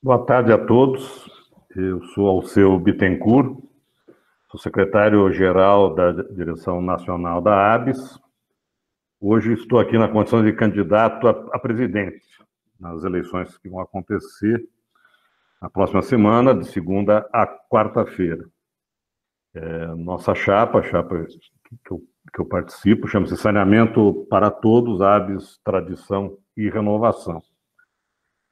Boa tarde a todos. Eu sou Alceu Bittencourt, sou secretário-geral da Direção Nacional da ABS. Hoje estou aqui na condição de candidato a presidente nas eleições que vão acontecer na próxima semana, de segunda a quarta-feira. Nossa chapa, a chapa que eu participo, chama-se Saneamento para Todos, ABS, Tradição e Renovação.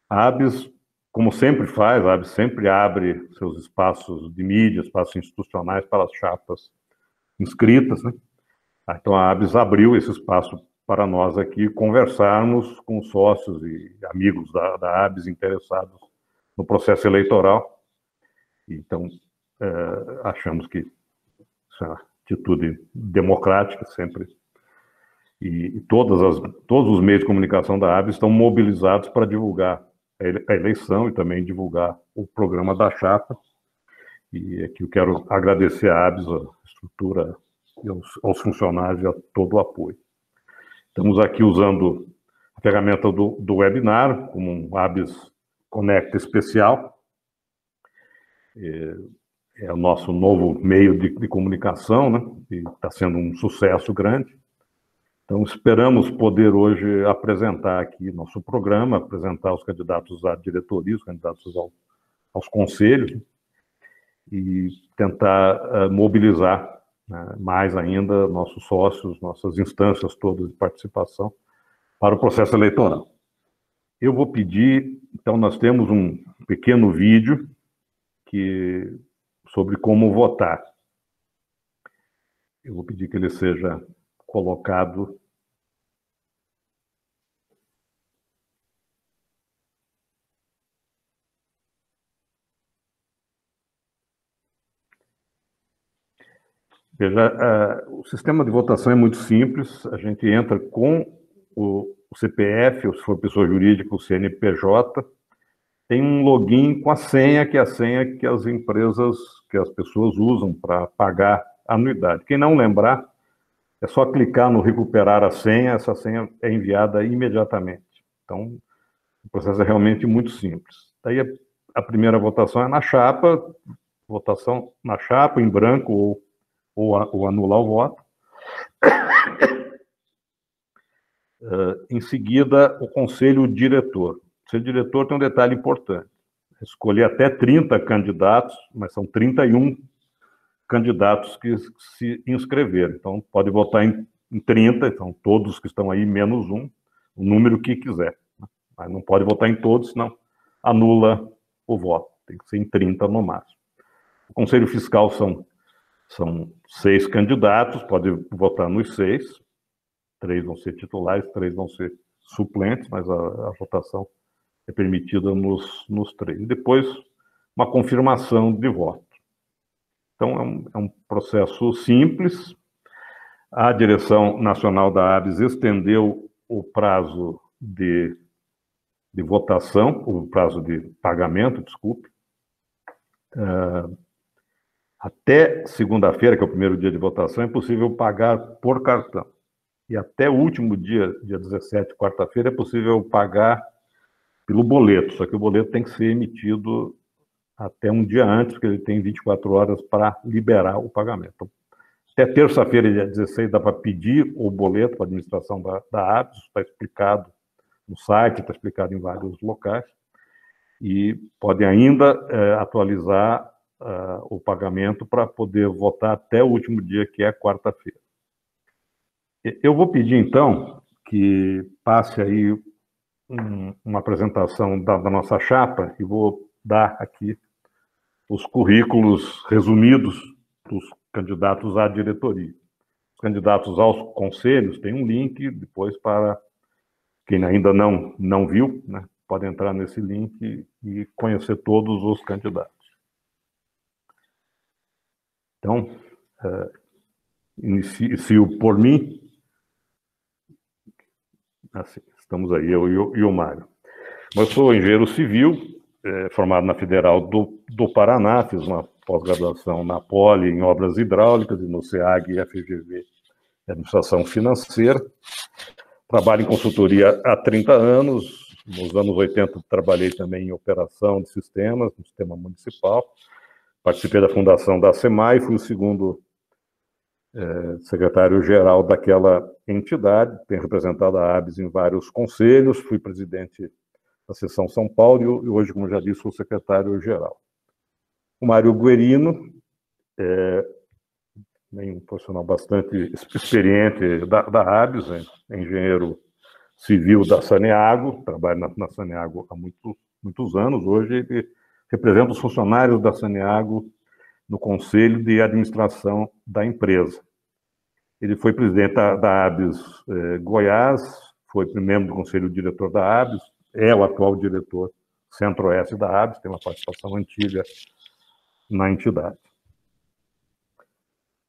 A ABS, como sempre faz, a ABS sempre abre seus espaços de mídia, espaços institucionais para as chapas inscritas, né? Então a ABS abriu esse espaço para nós aqui conversarmos com sócios e amigos da ABS interessados no processo eleitoral. Então, achamos que isso é uma atitude democrática sempre. E todos os meios de comunicação da ABS estão mobilizados para divulgar a eleição e também divulgar o programa da chapa. E aqui eu quero agradecer à ABS, a estrutura, e aos funcionários e a todo o apoio. Estamos aqui usando a ferramenta do webinar, como um ABS Connect especial. É o nosso novo meio de comunicação, né? E está sendo um sucesso grande. Então, esperamos poder hoje apresentar aqui nosso programa, apresentar os candidatos à diretoria, os candidatos aos conselhos, e tentar mobilizar, né, mais ainda nossos sócios, nossas instâncias todas de participação para o processo eleitoral. Eu vou pedir, então nós temos um pequeno vídeo sobre como votar. Eu vou pedir que ele seja colocado. Veja, o sistema de votação é muito simples. A gente entra com o CPF, ou se for pessoa jurídica, o CNPJ, tem um login com a senha, que é a senha que as empresas, que as pessoas usam para pagar a anuidade. Quem não lembrar, é só clicar no recuperar a senha, essa senha é enviada imediatamente. Então, o processo é realmente muito simples. Daí a primeira votação é na chapa, votação na chapa, em branco ou anular o voto. Em seguida, o conselho diretor. O conselho diretor tem um detalhe importante. Escolher até 30 candidatos, mas são 31 candidatos que se inscreveram. Então, pode votar em 30, então todos que estão aí, menos um, o número que quiser. Mas não pode votar em todos, senão anula o voto. Tem que ser em 30 no máximo. O conselho fiscal são 6 candidatos, pode votar nos 6. 3 vão ser titulares, 3 vão ser suplentes, mas a votação é permitida nos 3. E depois, uma confirmação de voto. Então, é um processo simples. A Direção Nacional da ABS estendeu o prazo de votação, o prazo de pagamento, desculpe, até segunda-feira, que é o primeiro dia de votação, é possível pagar por cartão. E até o último dia 17, quarta-feira, é possível pagar pelo boleto, só que o boleto tem que ser emitido até um dia antes, porque ele tem 24 horas para liberar o pagamento. Então, até terça-feira, dia 16, dá para pedir o boleto para a administração da ABS, está explicado no site, está explicado em vários locais, e podem ainda atualizar o pagamento para poder votar até o último dia, que é quarta-feira. Eu vou pedir, então, que passe aí uma apresentação da nossa chapa e vou dar aqui os currículos resumidos dos candidatos à diretoria. Os candidatos aos conselhos têm um link, depois para quem ainda não viu, né, pode entrar nesse link e conhecer todos os candidatos. Então, inicio por mim. Assim, estamos aí, eu e o Mário. Eu sou engenheiro civil, formado na Federal do Paraná, fiz uma pós-graduação na Poli em obras hidráulicas e no SEAG e FGV em administração financeira. Trabalho em consultoria há 30 anos, Nos anos 80, trabalhei também em operação de sistemas, no sistema municipal. Participei da fundação da SEMAI, fui o segundo secretário-geral daquela entidade, tenho representado a ABS em vários conselhos, fui presidente da seção São Paulo e hoje, como já disse, sou secretário-geral. O Mário Guerino um profissional bastante experiente da ABS, engenheiro civil da Saneago, trabalha na Saneago há muitos anos. Hoje ele representa os funcionários da Saneago no Conselho de Administração da empresa. Ele foi presidente da ABS Goiás, foi membro do Conselho Diretor da ABS, é o atual diretor Centro-Oeste da ABS, tem uma participação antiga na entidade.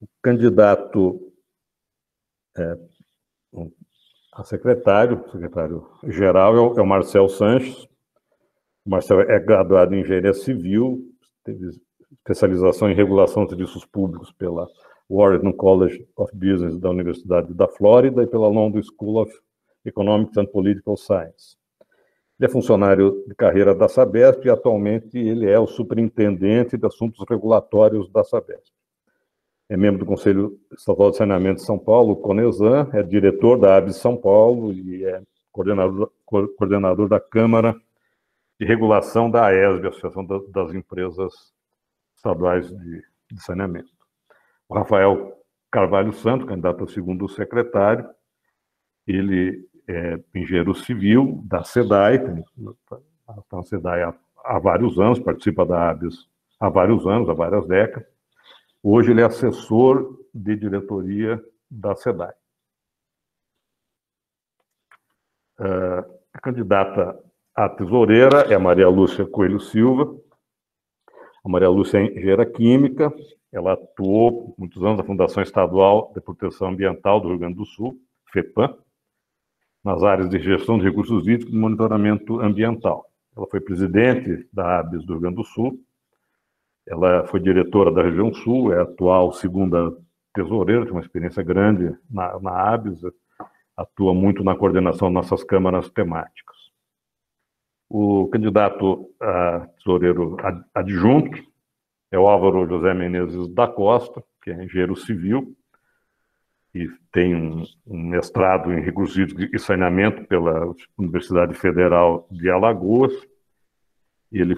O candidato a secretário-geral é o Marcel Sanches. O Marcel é graduado em Engenharia Civil, teve especialização em Regulação de Serviços Públicos pela Wharton College of Business da Universidade da Flórida e pela London School of Economics and Political Science. Ele é funcionário de carreira da Sabesp e atualmente ele é o superintendente de assuntos regulatórios da Sabesp. É membro do Conselho Estadual de Saneamento de São Paulo, CONESAN, é diretor da ABS São Paulo e é coordenador da Câmara de Regulação da AESB, Associação das Empresas Estaduais de Saneamento. O Rafael Carvalho Santos, candidato a segundo secretário, ele é engenheiro civil da SEDAI, está na SEDAI há vários anos, participa da ABS há vários anos, há várias décadas. Hoje ele é assessor de diretoria da SEDAI. A candidata à tesoureira é a Maria Lúcia Coelho Silva. A Maria Lúcia é engenheira química, ela atuou muitos anos na Fundação Estadual de Proteção Ambiental do Rio Grande do Sul, FEPAM, nas áreas de gestão de recursos hídricos e monitoramento ambiental. Ela foi presidente da ABS do Rio Grande do Sul, ela foi diretora da região sul, é a atual segunda tesoureira, tem uma experiência grande na ABS, atua muito na coordenação de nossas câmaras temáticas. O candidato a tesoureiro adjunto é o Álvaro José Menezes da Costa, que é engenheiro civil e tem um mestrado em recursos hídricos e saneamento pela Universidade Federal de Alagoas. Ele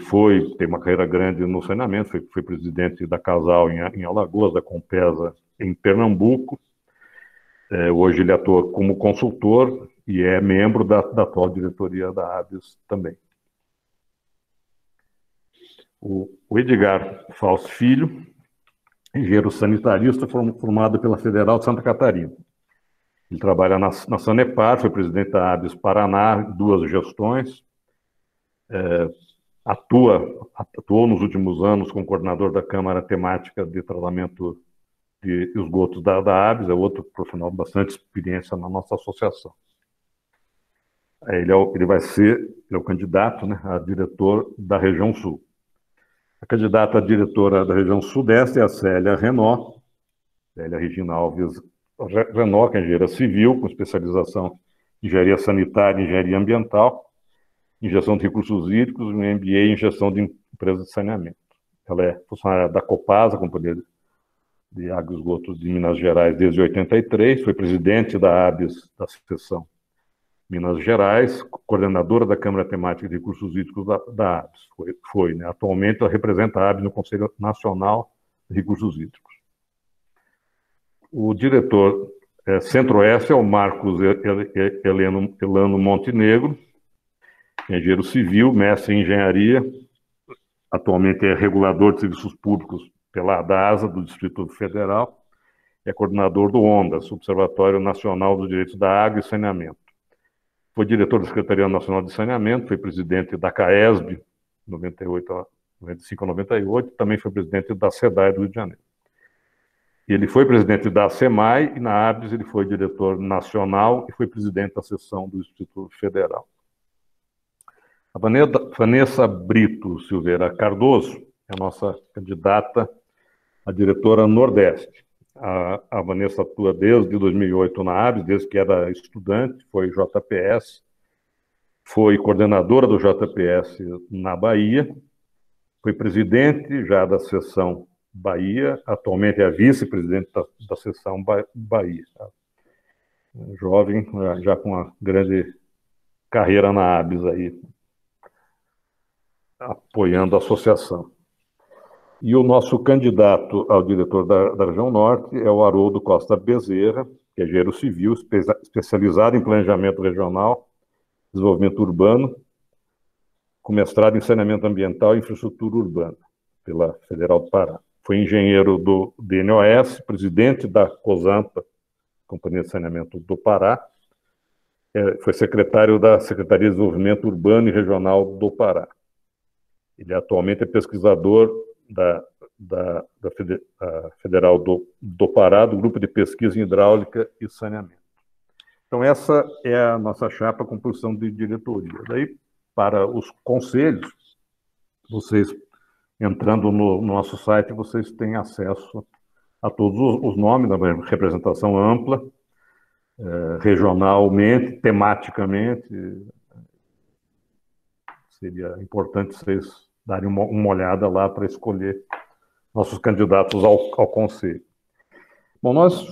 tem uma carreira grande no saneamento, foi presidente da Casal em Alagoas, da Compesa em Pernambuco. Hoje ele atua como consultor e é membro da atual diretoria da ABS também. O Edgar Fausto Filho, engenheiro sanitarista formado pela Federal de Santa Catarina. Ele trabalha na Sanepar, foi presidente da ABS Paraná, 2 gestões. Atuou nos últimos anos como coordenador da Câmara Temática de Tratamento de Esgotos da ABS, é outro profissional de bastante experiência na nossa associação. Ele é o candidato, né, a diretor da região sul. A candidata a diretora da região sudeste é a Célia Renault, Célia Regina Alves Renault, que é engenheira civil, com especialização em engenharia sanitária e engenharia ambiental, em gestão de recursos hídricos e um MBA em gestão de empresas de saneamento. Ela é funcionária da Copasa, Companhia de Água e Esgotos de Minas Gerais, desde 83, foi presidente da ABS, da seção Minas Gerais, coordenadora da Câmara Temática de Recursos Hídricos da ABS. Né? Atualmente ela representa a ABS no Conselho Nacional de Recursos Hídricos. O diretor Centro-Oeste é o Marcos Heleno Montenegro, engenheiro civil, mestre em engenharia, atualmente é regulador de serviços públicos pela ADASA, do Distrito Federal, é coordenador do ONDAS, Observatório Nacional dos Direitos da Água e Saneamento. Foi diretor da Secretaria Nacional de Saneamento, foi presidente da CAESB, 95 a 98, também foi presidente da SEDAI do Rio de Janeiro. Ele foi presidente da SEMAI e na ABS ele foi diretor nacional e foi presidente da seção do Distrito Federal. A Vanessa Brito Silveira Cardoso é a nossa candidata a diretora Nordeste. A Vanessa atua desde 2008 na ABS, desde que era estudante, foi JPS, foi coordenadora do JPS na Bahia, foi presidente já da seção Bahia, atualmente é a vice-presidente da seção Bahia. Jovem, já com uma grande carreira na ABS aí, apoiando a associação. E o nosso candidato ao diretor da região norte é o Haroldo Costa Bezerra, que é engenheiro civil, especializado em planejamento regional, desenvolvimento urbano, com mestrado em saneamento ambiental e infraestrutura urbana, pela Federal do Pará. Foi engenheiro do DNOS, presidente da COSAMPA, Companhia de Saneamento do Pará, foi secretário da Secretaria de Desenvolvimento Urbano e Regional do Pará. Ele atualmente é pesquisador da Federal do Pará, do Grupo de Pesquisa em Hidráulica e Saneamento. Então, essa é a nossa chapa com posição de diretoria. Daí, para os conselhos, vocês, entrando no nosso site, vocês têm acesso a todos os nomes, da representação ampla, regionalmente, tematicamente. Seria importante vocês darem uma olhada lá para escolher nossos candidatos ao conselho. Bom, nós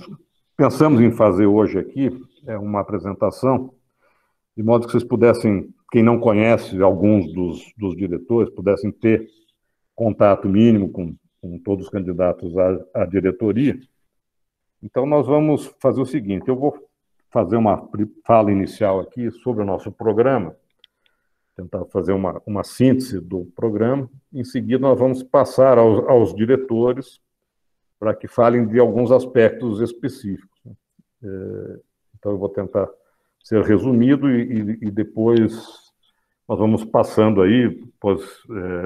pensamos em fazer hoje aqui uma apresentação, de modo que vocês pudessem, quem não conhece alguns dos diretores, pudessem ter contato mínimo com todos os candidatos à diretoria. Então, nós vamos fazer o seguinte, eu vou fazer uma fala inicial aqui sobre o nosso programa, tentar fazer uma síntese do programa. Em seguida, nós vamos passar aos diretores para que falem de alguns aspectos específicos. Então, eu vou tentar ser resumido e depois nós vamos passando aí, depois,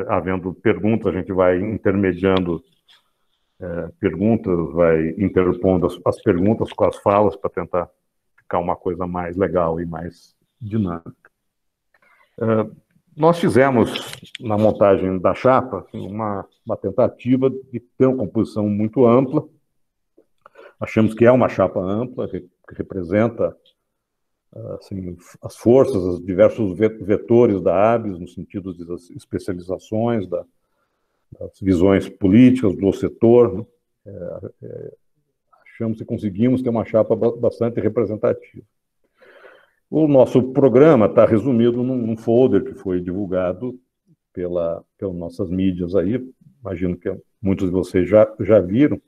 havendo perguntas, a gente vai intermediando perguntas, vai interpondo as perguntas com as falas para tentar ficar uma coisa mais legal e mais dinâmica. Nós fizemos, na montagem da chapa, uma tentativa de ter uma composição muito ampla. Achamos que é uma chapa ampla, que representa assim, as forças, os diversos vetores da ABS, no sentido das especializações, das visões políticas do setor. Achamos que conseguimos ter uma chapa bastante representativa. O nosso programa está resumido num folder que foi divulgado pelas nossas mídias aí, imagino que muitos de vocês já viram.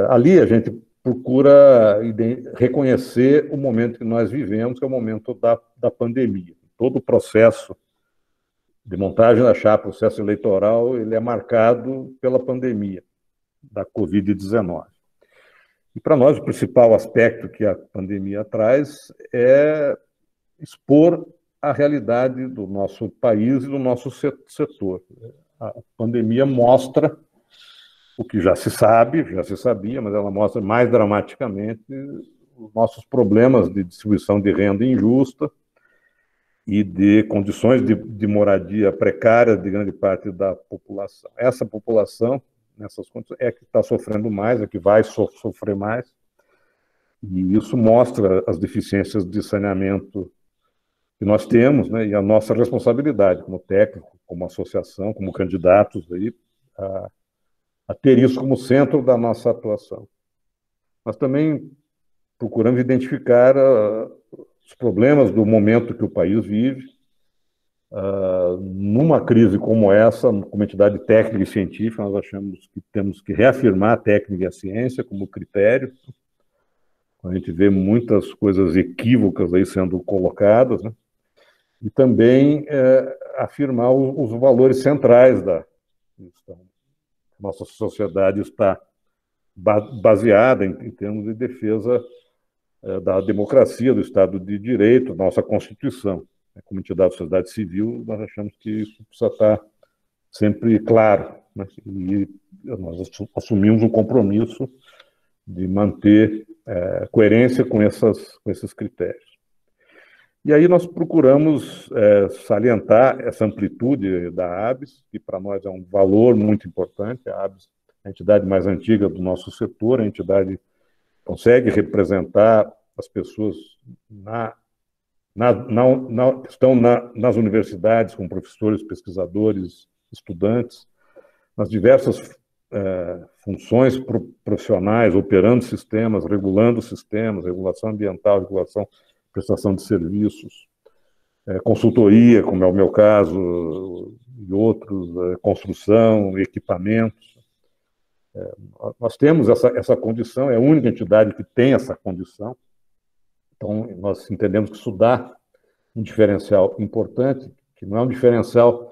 Ali a gente procura reconhecer o momento que nós vivemos, que é o momento da pandemia. Todo o processo de montagem da chapa, processo eleitoral, ele é marcado pela pandemia da Covid-19. E para nós o principal aspecto que a pandemia traz é expor a realidade do nosso país e do nosso setor. A pandemia mostra o que já se sabia, mas ela mostra mais dramaticamente os nossos problemas de distribuição de renda injusta e de condições de moradia precária de grande parte da população. Essa população, nessas condições, é que está sofrendo mais, é que vai sofrer mais, e isso mostra as deficiências de saneamento que nós temos, né, e a nossa responsabilidade como técnico, como associação, como candidatos aí, a ter isso como centro da nossa atuação. Nós também procuramos identificar os problemas do momento que o país vive. Numa crise como essa, como entidade técnica e científica, nós achamos que temos que reafirmar a técnica e a ciência como critério. A gente vê muitas coisas equívocas aí sendo colocadas, né? E também afirmar os valores centrais da questão. Nossa sociedade está baseada em termos de defesa da democracia, do Estado de Direito, da nossa Constituição. Como entidade da sociedade civil, nós achamos que isso precisa estar sempre claro, né? E nós assumimos um compromisso de manter coerência com esses critérios. E aí nós procuramos salientar essa amplitude da ABS, que para nós é um valor muito importante. A ABS é a entidade mais antiga do nosso setor, a entidade consegue representar as pessoas na estão nas universidades com professores, pesquisadores, estudantes, nas diversas funções profissionais, operando sistemas, regulando sistemas, regulação ambiental, regulação, prestação de serviços, consultoria, como é o meu caso, e outros, construção, equipamentos. Nós temos essa condição, é a única entidade que tem essa condição. Então, nós entendemos que isso dá um diferencial importante, que não é um diferencial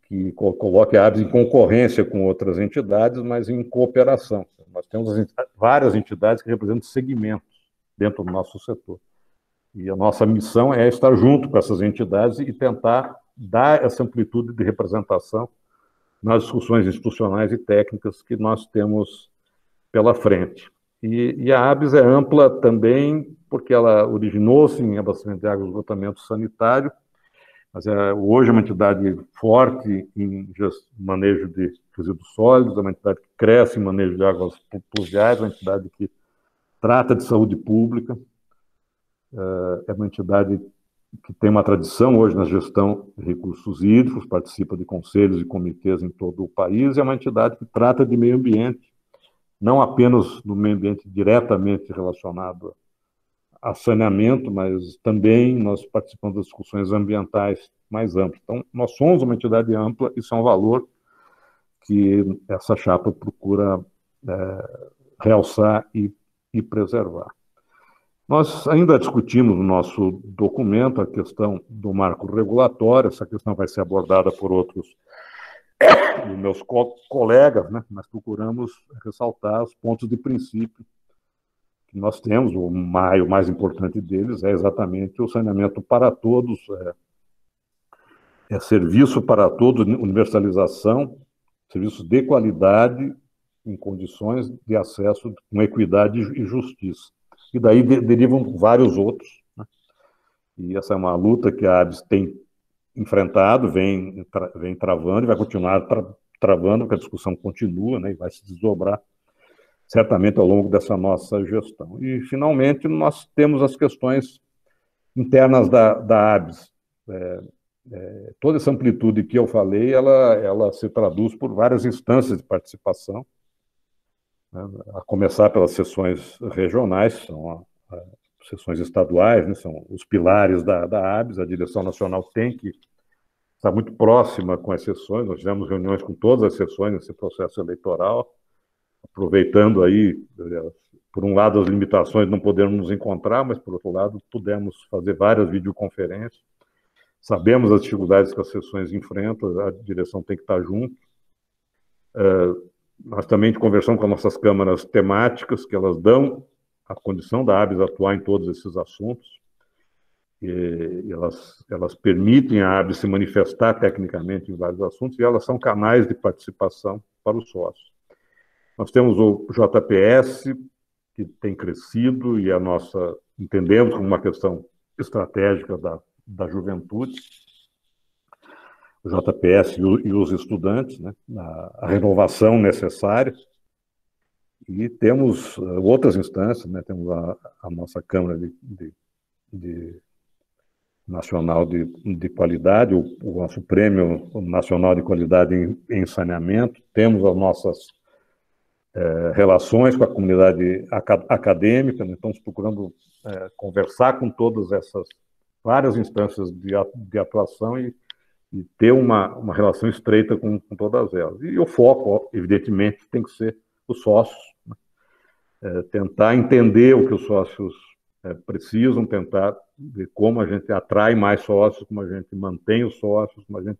que coloque a ABS em concorrência com outras entidades, mas em cooperação. Nós temos várias entidades que representam segmentos dentro do nosso setor. E a nossa missão é estar junto com essas entidades e tentar dar essa amplitude de representação nas discussões institucionais e técnicas que nós temos pela frente. E a ABS é ampla também porque ela originou-se em abastecimento de água e esgotamento sanitário, mas hoje é uma entidade forte em manejo de resíduos sólidos, é uma entidade que cresce em manejo de águas pluviais, é uma entidade que trata de saúde pública, é uma entidade que tem uma tradição hoje na gestão de recursos hídricos, participa de conselhos e comitês em todo o país, é uma entidade que trata de meio ambiente, não apenas no meio ambiente diretamente relacionado a saneamento, mas também nós participamos das discussões ambientais mais amplas. Então, nós somos uma entidade ampla, isso é um valor que essa chapa procura realçar e preservar. Nós ainda discutimos no nosso documento a questão do marco regulatório, essa questão vai ser abordada por outros dos meus colegas, né? Mas procuramos ressaltar os pontos de princípio que nós temos. O mais importante deles é exatamente o saneamento para todos, serviço para todos, universalização, serviços de qualidade em condições de acesso com equidade e justiça. E daí derivam vários outros, né? E essa é uma luta que a ABS tem enfrentado, vem travando e vai continuar travando, porque a discussão continua, né, e vai se desdobrar certamente ao longo dessa nossa gestão. E, finalmente, nós temos as questões internas da ABS. Toda essa amplitude que eu falei, ela se traduz por várias instâncias de participação, né, a começar pelas sessões regionais, são sessões estaduais, né, são os pilares da ABS, a direção nacional tem que estar muito próxima com as sessões, nós tivemos reuniões com todas as sessões nesse processo eleitoral, aproveitando aí, por um lado, as limitações de não podermos nos encontrar, mas, por outro lado, pudemos fazer várias videoconferências, sabemos as dificuldades que as sessões enfrentam, a direção tem que estar junto. Nós também conversamos com as nossas câmaras temáticas, que elas dão a condição da ABS atuar em todos esses assuntos, e elas permitem a ABS se manifestar tecnicamente em vários assuntos, e elas são canais de participação para os sócios. Nós temos o JPS, que tem crescido, e entendemos como uma questão estratégica da juventude, o JPS e os estudantes, né, a renovação necessária. E temos outras instâncias, né, temos a nossa Câmara Nacional de Qualidade, o nosso Prêmio Nacional de Qualidade em Saneamento, temos as nossas relações com a comunidade acadêmica, né, estamos procurando conversar com todas essas várias instâncias de atuação e ter uma relação estreita com todas elas. E o foco, evidentemente, tem que ser os sócios, né? Tentar entender o que os sócios precisam, tentar ver como a gente atrai mais sócios, como a gente mantém os sócios, como a gente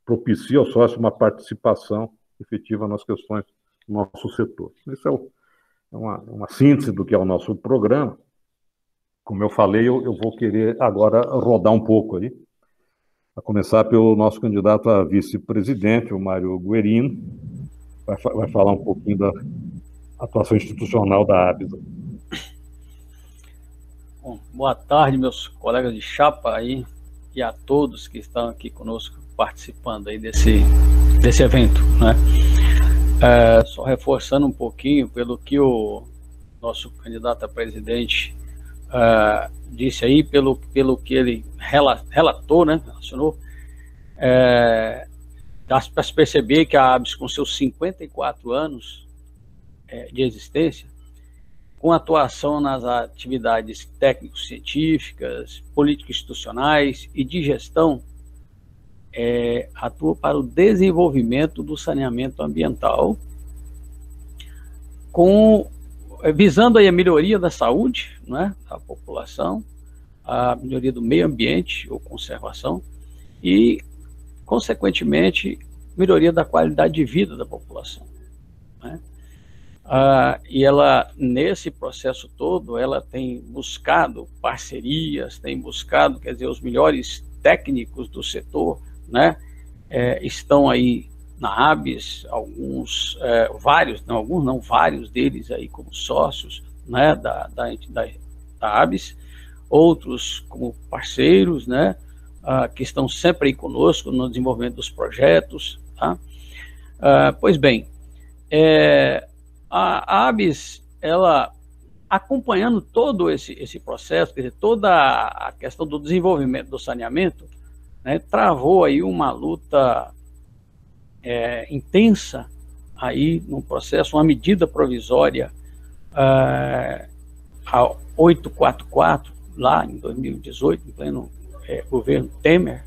propicia aos sócios uma participação efetiva nas questões do nosso setor. Isso é uma síntese do que é o nosso programa. Como eu falei, eu vou querer agora rodar um pouco aí, a começar pelo nosso candidato a vice-presidente, o Mário Guerino, vai falar um pouquinho da atuação institucional da ABS. Bom, boa tarde, meus colegas de chapa aí, e a todos que estão aqui conosco participando aí desse evento, né? Só reforçando um pouquinho pelo que o nosso candidato a presidente disse aí, pelo que ele relatou, né, relacionou, dá para se perceber que a ABS, com seus 54 anos de existência, com atuação nas atividades técnico-científicas, político-institucionais e de gestão, atua para o desenvolvimento do saneamento ambiental, visando aí a melhoria da saúde, né, da população, a melhoria do meio ambiente ou conservação e, consequentemente, melhoria da qualidade de vida da população, né? E ela, nesse processo todo, ela tem buscado parcerias, tem buscado, quer dizer, os melhores técnicos do setor, né, estão aí na ABS, vários deles aí como sócios, né, da ABS, outros como parceiros, né, que estão sempre aí conosco no desenvolvimento dos projetos, tá? Pois bem, a ABS, ela, acompanhando todo esse processo, quer dizer, toda a questão do desenvolvimento do saneamento, né, travou aí uma luta intensa aí no processo, uma medida provisória, a 844, lá em 2018, em pleno governo Temer,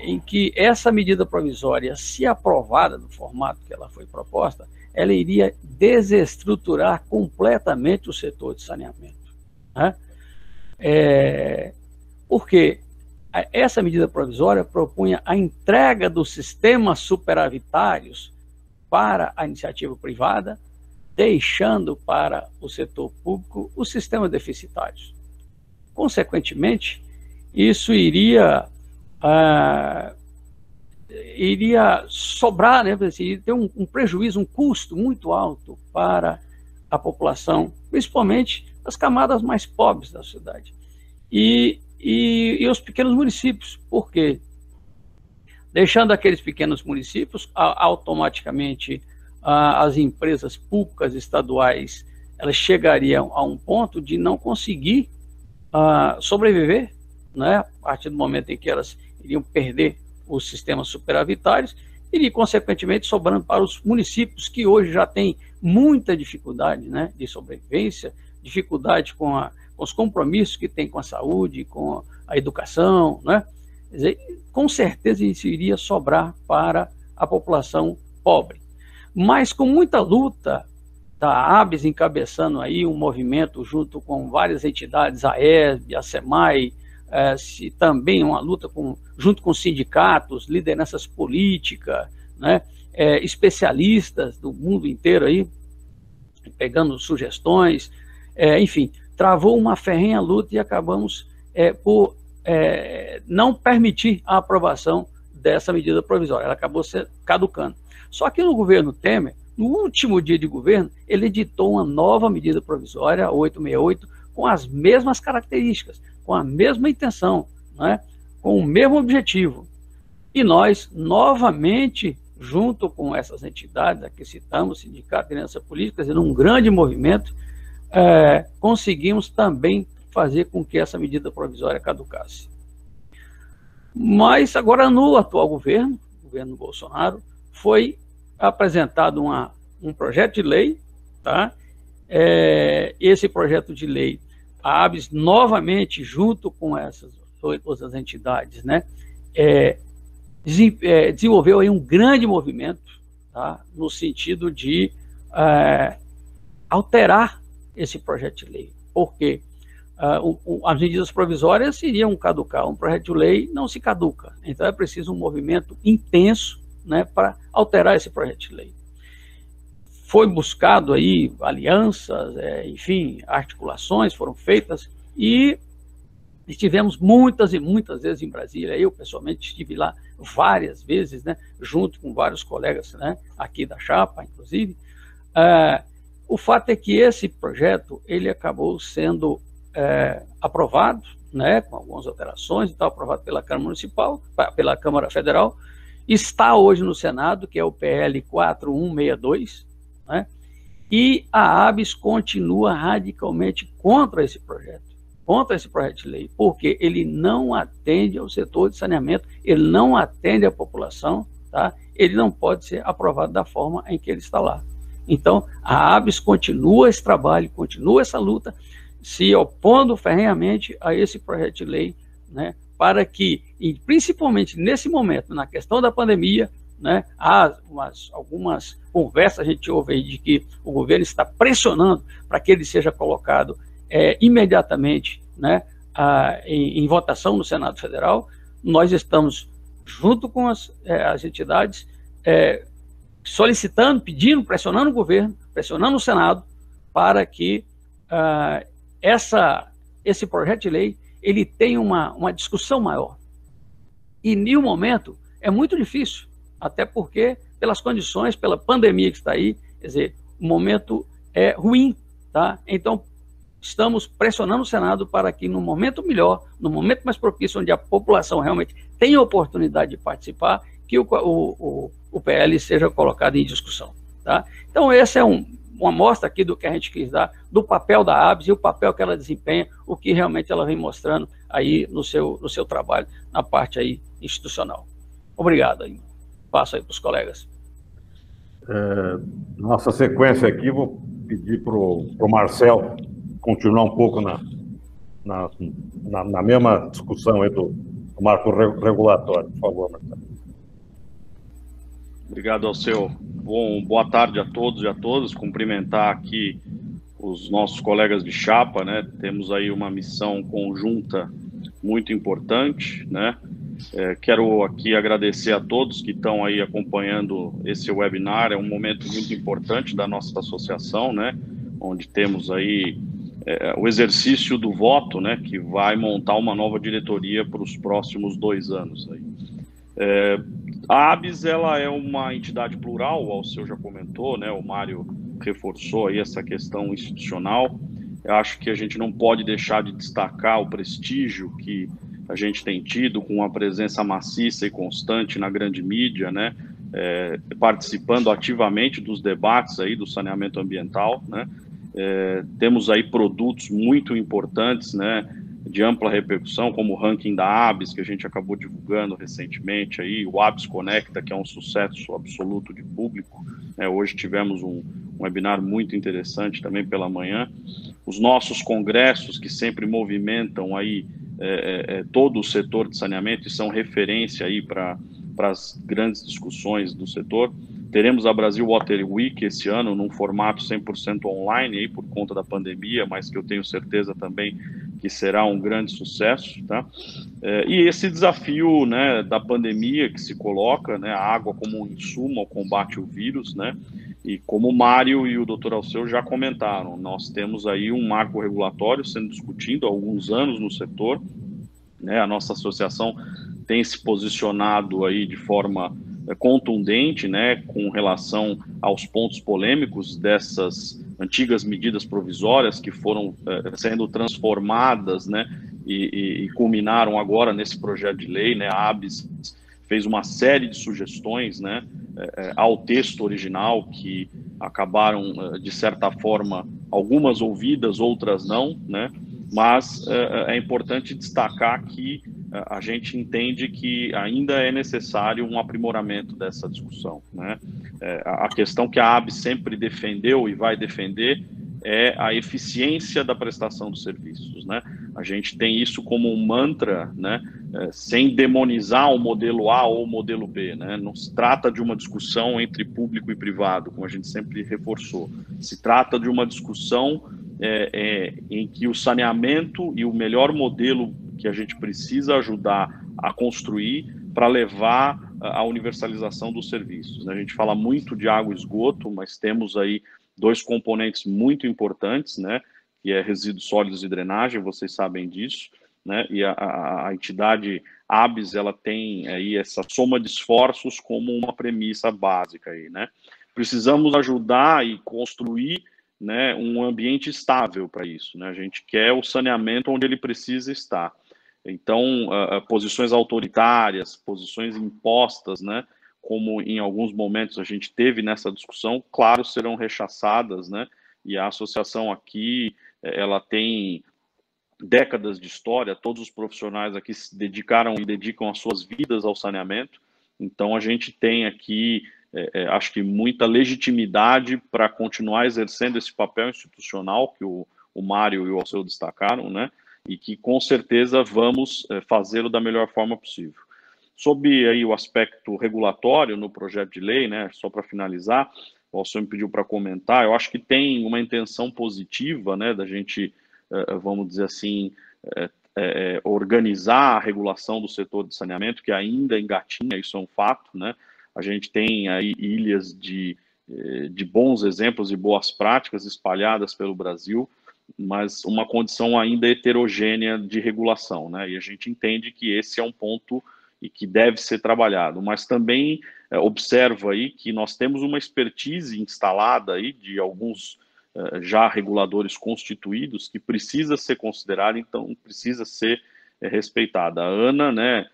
em que essa medida provisória, se aprovada no formato que ela foi proposta, ela iria desestruturar completamente o setor de saneamento, né? Porque essa medida provisória propunha a entrega dos sistemas superavitários para a iniciativa privada, deixando para o setor público os sistemas deficitários. Consequentemente, isso iria sobrar, né, iria ter um prejuízo, um custo muito alto para a população, principalmente as camadas mais pobres da sociedade. E os pequenos municípios, por quê? Deixando aqueles pequenos municípios, automaticamente as empresas públicas estaduais, elas chegariam a um ponto de não conseguir sobreviver, né, a partir do momento em que elas iriam perder os sistemas superavitários, e, consequentemente, sobrando para os municípios que hoje já têm muita dificuldade, né, de sobrevivência, dificuldade com os compromissos que tem com a saúde, com a educação, né? Quer dizer, com certeza isso iria sobrar para a população pobre. Mas com muita luta da ABS encabeçando aí um movimento junto com várias entidades, a ESB, a SEMAI, também uma luta junto com sindicatos, lideranças políticas, né, especialistas do mundo inteiro aí, pegando sugestões, enfim, travou uma ferrenha luta e acabamos por não permitir a aprovação dessa medida provisória. Ela acabou caducando. Só que no governo Temer, no último dia de governo, ele editou uma nova medida provisória, 868, com as mesmas características, com a mesma intenção, né, com o mesmo objetivo. E nós, novamente, junto com essas entidades, aqui citamos, Sindicato de Liderança Política, fazendo um grande movimento, conseguimos também fazer com que essa medida provisória caducasse. Mas agora, no atual governo Bolsonaro, foi apresentado um projeto de lei, tá? Esse projeto de lei, a ABS, novamente, junto com essas outras entidades, né, desenvolveu aí um grande movimento, tá, no sentido de alterar esse projeto de lei. Por quê? As medidas provisórias iriam caducar, um projeto de lei não se caduca, então é preciso um movimento intenso, né, para alterar esse projeto de lei. Foi buscado aí alianças, enfim, articulações foram feitas e estivemos muitas e muitas vezes em Brasília. Eu, pessoalmente, estive lá várias vezes, né, junto com vários colegas, né, aqui da chapa, inclusive. O fato é que esse projeto, ele acabou sendo aprovado, né, com algumas alterações, então aprovado pela Câmara Municipal, pela Câmara Federal, está hoje no Senado, que é o PL 4162, né, E a ABS continua radicalmente contra esse projeto de lei, porque ele não atende ao setor de saneamento, ele não atende à população, tá? Ele não pode ser aprovado da forma em que ele está lá. Então, a ABS continua esse trabalho, continua essa luta, se opondo ferrenhamente a esse projeto de lei, né, para que, e principalmente nesse momento, na questão da pandemia, né, há algumas conversas, a gente ouve aí de que o governo está pressionando para que ele seja colocado imediatamente, né, em votação no Senado Federal. Nós estamos, junto com as entidades, solicitando, pedindo, pressionando o governo, pressionando o Senado, para que esse projeto de lei ele tenha uma discussão maior. E, no momento, é muito difícil, até porque, pelas condições, pela pandemia que está aí, quer dizer, o momento é ruim, tá? Então, estamos pressionando o Senado para que, no momento melhor, no momento mais propício, onde a população realmente tem a oportunidade de participar, que o PL seja colocado em discussão, tá? Então, essa é uma amostra aqui do que a gente quis dar, do papel da ABS e o papel que ela desempenha, o que realmente ela vem mostrando aí no seu trabalho, na parte aí institucional. Obrigado aí. Passo aí para os colegas. Nossa sequência aqui, vou pedir para o Marcel continuar um pouco na mesma discussão aí do marco regulatório. Por favor, Marcel. Obrigado, Alceu. Boa tarde a todos e a todas. Cumprimentar aqui os nossos colegas de chapa, né? Temos aí uma missão conjunta muito importante, né? Quero aqui agradecer a todos que estão aí acompanhando esse webinar. É um momento muito importante da nossa associação, né? Onde temos aí o exercício do voto, né? Que vai montar uma nova diretoria para os próximos 2 anos aí. A ABS, ela é uma entidade plural, o Alceu já comentou, né? O Mário reforçou aí essa questão institucional. Eu acho que a gente não pode deixar de destacar o prestígio que a gente tem tido com a presença maciça e constante na grande mídia, né? Participando ativamente dos debates aí do saneamento ambiental, né? Temos aí produtos muito importantes, né? De ampla repercussão, como o ranking da ABS, que a gente acabou divulgando recentemente, aí, o ABS Conecta, que é um sucesso absoluto de público. Hoje tivemos um webinar muito interessante também pela manhã. Os nossos congressos, que sempre movimentam aí, todo o setor de saneamento e são referência aí para as grandes discussões do setor. Teremos a Brasil Water Week esse ano, num formato 100% online, aí, por conta da pandemia, mas que eu tenho certeza também que será um grande sucesso, tá? E esse desafio, né, da pandemia que se coloca, né, a água como um insumo ao combate ao vírus, né? E como o Mário e o Dr. Alceu já comentaram, nós temos aí um marco regulatório sendo discutido há alguns anos no setor, né? A nossa associação tem se posicionado aí de forma contundente, né, com relação aos pontos polêmicos dessas antigas medidas provisórias que foram sendo transformadas, né, e culminaram agora nesse projeto de lei, né? A ABS fez uma série de sugestões, né, ao texto original que acabaram, de certa forma, algumas ouvidas, outras não, né? Mas é importante destacar que a gente entende que ainda é necessário um aprimoramento dessa discussão, né? A questão que a ABS sempre defendeu e vai defender é a eficiência da prestação dos serviços, né? A gente tem isso como um mantra, né? Sem demonizar o modelo A ou o modelo B, né? Não se trata de uma discussão entre público e privado, como a gente sempre reforçou. Se trata de uma discussão em que o saneamento e o melhor modelo que a gente precisa ajudar a construir para levar a universalização dos serviços, né? A gente fala muito de água e esgoto, mas temos aí 2 componentes muito importantes, né? Que é resíduos sólidos e drenagem, vocês sabem disso, né? E a entidade ABS, ela tem aí essa soma de esforços como uma premissa básica aí, né? Precisamos ajudar e construir, né, um ambiente estável para isso, né? A gente quer o saneamento onde ele precisa estar. Então, posições autoritárias, posições impostas, né, como em alguns momentos a gente teve nessa discussão, claro, serão rechaçadas, né? E a associação aqui, ela tem décadas de história, todos os profissionais aqui se dedicaram e dedicam as suas vidas ao saneamento, então a gente tem aqui, acho que muita legitimidade para continuar exercendo esse papel institucional que o Mário e o Alceu destacaram, né? E que com certeza vamos fazê-lo da melhor forma possível. Sobre aí o aspecto regulatório no projeto de lei, né? Só para finalizar, o Alceu me pediu para comentar, eu acho que tem uma intenção positiva, né? Da gente, vamos dizer assim, organizar a regulação do setor de saneamento, que ainda engatinha, isso é um fato, né? A gente tem aí ilhas de bons exemplos e boas práticas espalhadas pelo Brasil, mas uma condição ainda heterogênea de regulação, né? E a gente entende que esse é um ponto e que deve ser trabalhado, mas também observa aí que nós temos uma expertise instalada aí de alguns já reguladores constituídos que precisa ser considerada, então precisa ser respeitada. A ANA, né,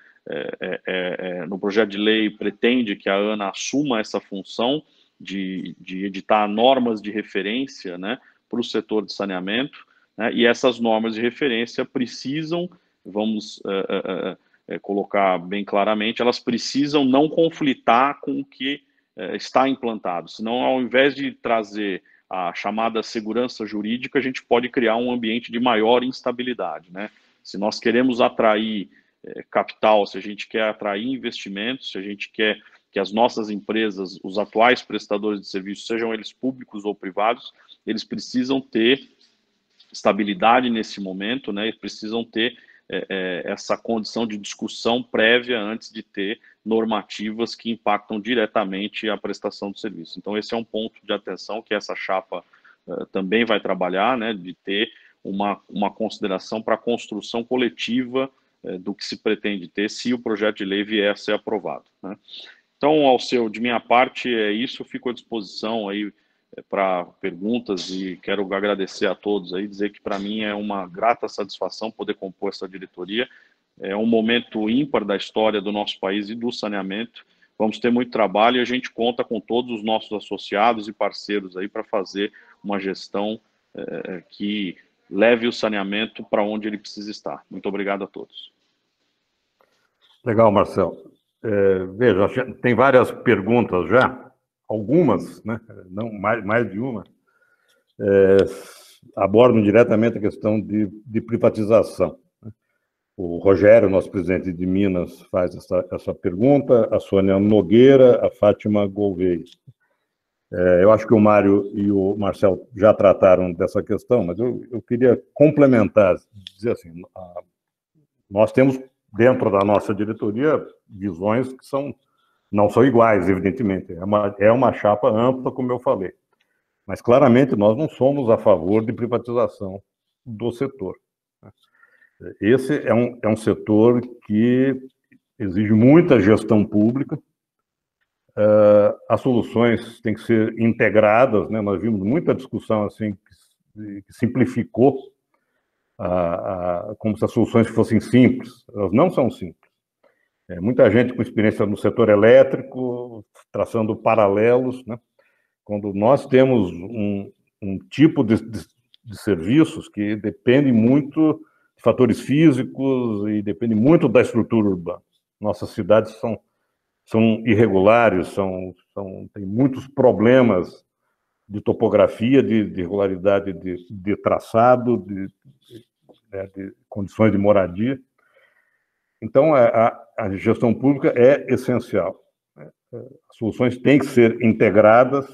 no projeto de lei pretende que a ANA assuma essa função de editar normas de referência, né, para o setor de saneamento, né, e essas normas de referência precisam, vamos colocar bem claramente, elas precisam não conflitar com o que está implantado, senão ao invés de trazer a chamada segurança jurídica, a gente pode criar um ambiente de maior instabilidade, né? Se nós queremos atrair capital, se a gente quer atrair investimentos, se a gente quer que as nossas empresas, os atuais prestadores de serviços, sejam eles públicos ou privados, eles precisam ter estabilidade nesse momento, né? E precisam ter essa condição de discussão prévia antes de ter normativas que impactam diretamente a prestação do serviço. Então, esse é um ponto de atenção que essa chapa também vai trabalhar, né? De ter uma consideração para a construção coletiva do que se pretende ter se o projeto de lei vier a ser aprovado, né? Então, Alceu, de minha parte é isso, fico à disposição aí para perguntas e quero agradecer a todos aí, dizer que para mim é uma grata satisfação poder compor essa diretoria. É um momento ímpar da história do nosso país e do saneamento. Vamos ter muito trabalho e a gente conta com todos os nossos associados e parceiros aí para fazer uma gestão que leve o saneamento para onde ele precisa estar. Muito obrigado a todos. Legal, Marcelo. Veja, tem várias perguntas já, algumas, né? Não mais de uma, abordam diretamente a questão de privatização. O Rogério, nosso presidente de Minas, faz essa pergunta, a Sônia Nogueira, a Fátima Gouveia. Eu acho que o Mário e o Marcelo já trataram dessa questão, mas eu queria complementar, dizer assim, nós temos dentro da nossa diretoria visões que não são iguais, evidentemente. É uma chapa ampla, como eu falei. Mas, claramente, nós não somos a favor de privatização do setor. Esse é um setor que exige muita gestão pública. As soluções têm que ser integradas, né? Nós vimos muita discussão assim, que simplificou como se as soluções fossem simples. Elas não são simples. Muita gente com experiência no setor elétrico, traçando paralelos, né? Quando nós temos um tipo de serviços que depende muito de fatores físicos e depende muito da estrutura urbana. Nossas cidades são irregulares, tem muitos problemas de topografia, de irregularidade de traçado, de condições de moradia. Então, a gestão pública é essencial. As soluções têm que ser integradas,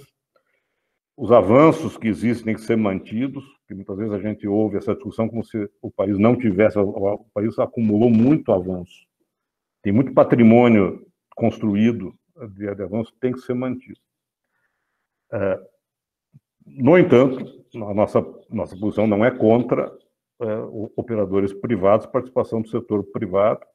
os avanços que existem têm que ser mantidos, porque muitas vezes a gente ouve essa discussão como se o país não tivesse, o país acumulou muito avanço. Tem muito patrimônio construído de avanço que tem que ser mantido. No entanto, a nossa posição não é contra operadores privados, participação do setor privado,